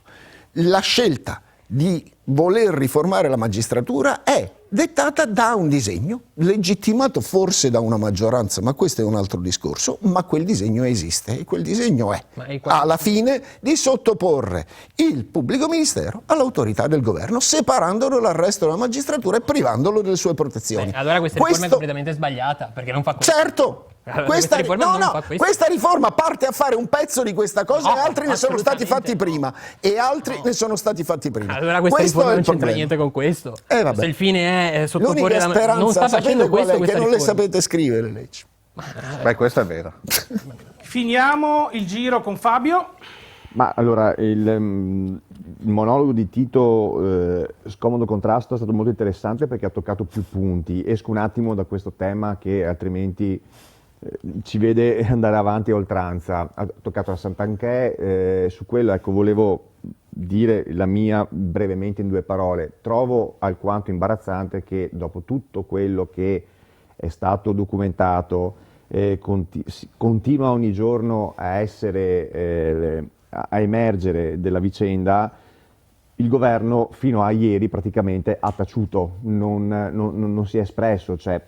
La scelta di voler riformare la magistratura è dettata da un disegno, legittimato forse da una maggioranza, ma questo è un altro discorso, ma quel disegno esiste e quel disegno è, alla fine, di sottoporre il pubblico ministero all'autorità del governo, separandolo dal resto della magistratura e privandolo delle sue protezioni. Allora questa riforma è completamente sbagliata, perché non fa questo. Certo! Allora, Questa questa riforma parte a fare un pezzo di questa cosa e altri ne sono stati fatti prima. E altri ne sono stati fatti prima. Allora questa Questo riforma è non il c'entra problema. niente con questo. Vabbè. Se il fine è sottoporre L'unica speranza, non sta facendo sapete qual questo è? questa Che non le riforma. sapete scrivere leggi. Beh, questo è vero. Finiamo il giro con Fabio. Ma allora, il monologo di Tito, Scomodo Contrasto, è stato molto interessante perché ha toccato più punti. Esco un attimo da questo tema che altrimenti ci vede andare avanti a oltranza. Ha toccato la Santanchè, su quello ecco, volevo dire la mia brevemente in due parole. Trovo alquanto imbarazzante che dopo tutto quello che è stato documentato, continua ogni giorno a emergere della vicenda, il governo fino a ieri praticamente ha taciuto, non si è espresso, cioè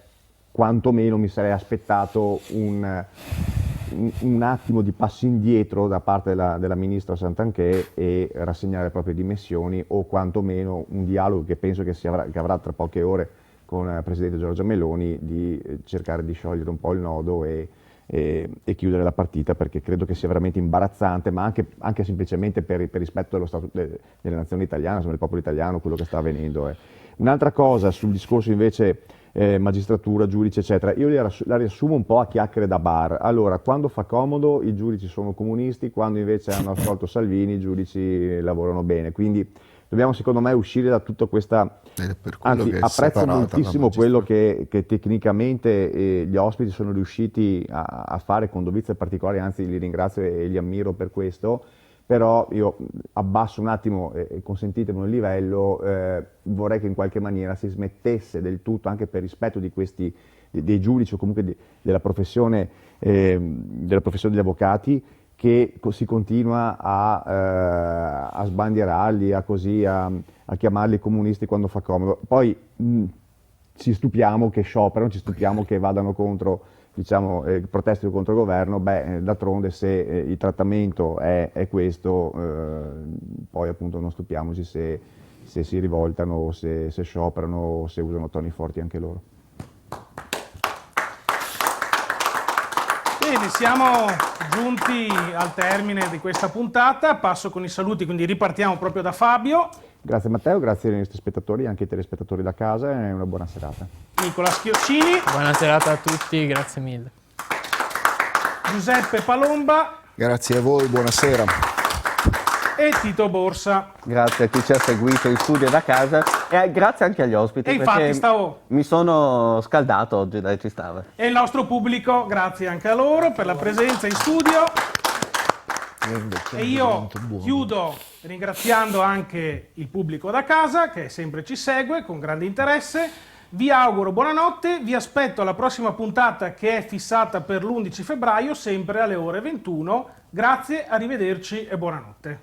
quantomeno mi sarei aspettato un attimo di passo indietro da parte della ministra Santanchè e rassegnare le proprie dimissioni, o quantomeno un dialogo che penso che avrà tra poche ore con il Presidente Giorgia Meloni, di cercare di sciogliere un po' il nodo e chiudere la partita, perché credo che sia veramente imbarazzante, ma anche semplicemente per rispetto dello Stato delle nazioni italiane, insomma, del popolo italiano, quello che sta avvenendo. Un'altra cosa sul discorso invece magistratura, giudici, eccetera. Io la riassumo un po' a chiacchiere da bar. Allora, quando fa comodo i giudici sono comunisti, quando invece hanno ascolto Salvini i giudici lavorano bene. Quindi dobbiamo, secondo me, uscire da tutta questa... Anzi, apprezzo moltissimo quello che tecnicamente gli ospiti sono riusciti a fare con dovizie particolari, anzi li ringrazio e li ammiro per questo. Però io abbasso un attimo, consentitemelo il livello, vorrei che in qualche maniera si smettesse del tutto, anche per rispetto di questi, dei giudici o comunque della professione degli avvocati, che si continua a sbandierarli, a chiamarli comunisti quando fa comodo. Poi ci stupiamo che scioperano, ci stupiamo che vadano contro, diciamo, protestano contro il governo. D'altronde se il trattamento è questo, poi appunto non stupiamoci se si rivoltano, o se scioperano, o se usano toni forti anche loro. Bene, siamo giunti al termine di questa puntata, passo con i saluti, quindi ripartiamo proprio da Fabio. Grazie Matteo, grazie ai nostri spettatori e anche ai telespettatori da casa e una buona serata. Nicola Schioccini. Buona serata a tutti, grazie mille. Giuseppe Palomba. Grazie a voi, buonasera. E Tito Borsa. Grazie a chi ci ha seguito in studio da casa e grazie anche agli ospiti. E infatti mi sono scaldato oggi, dai, ci stava. E il nostro pubblico, grazie anche a loro per la presenza in studio. E io chiudo ringraziando anche il pubblico da casa che sempre ci segue con grande interesse. Vi auguro buonanotte, vi aspetto alla prossima puntata che è fissata per l'11 febbraio, sempre alle ore 21. Grazie, arrivederci e buonanotte.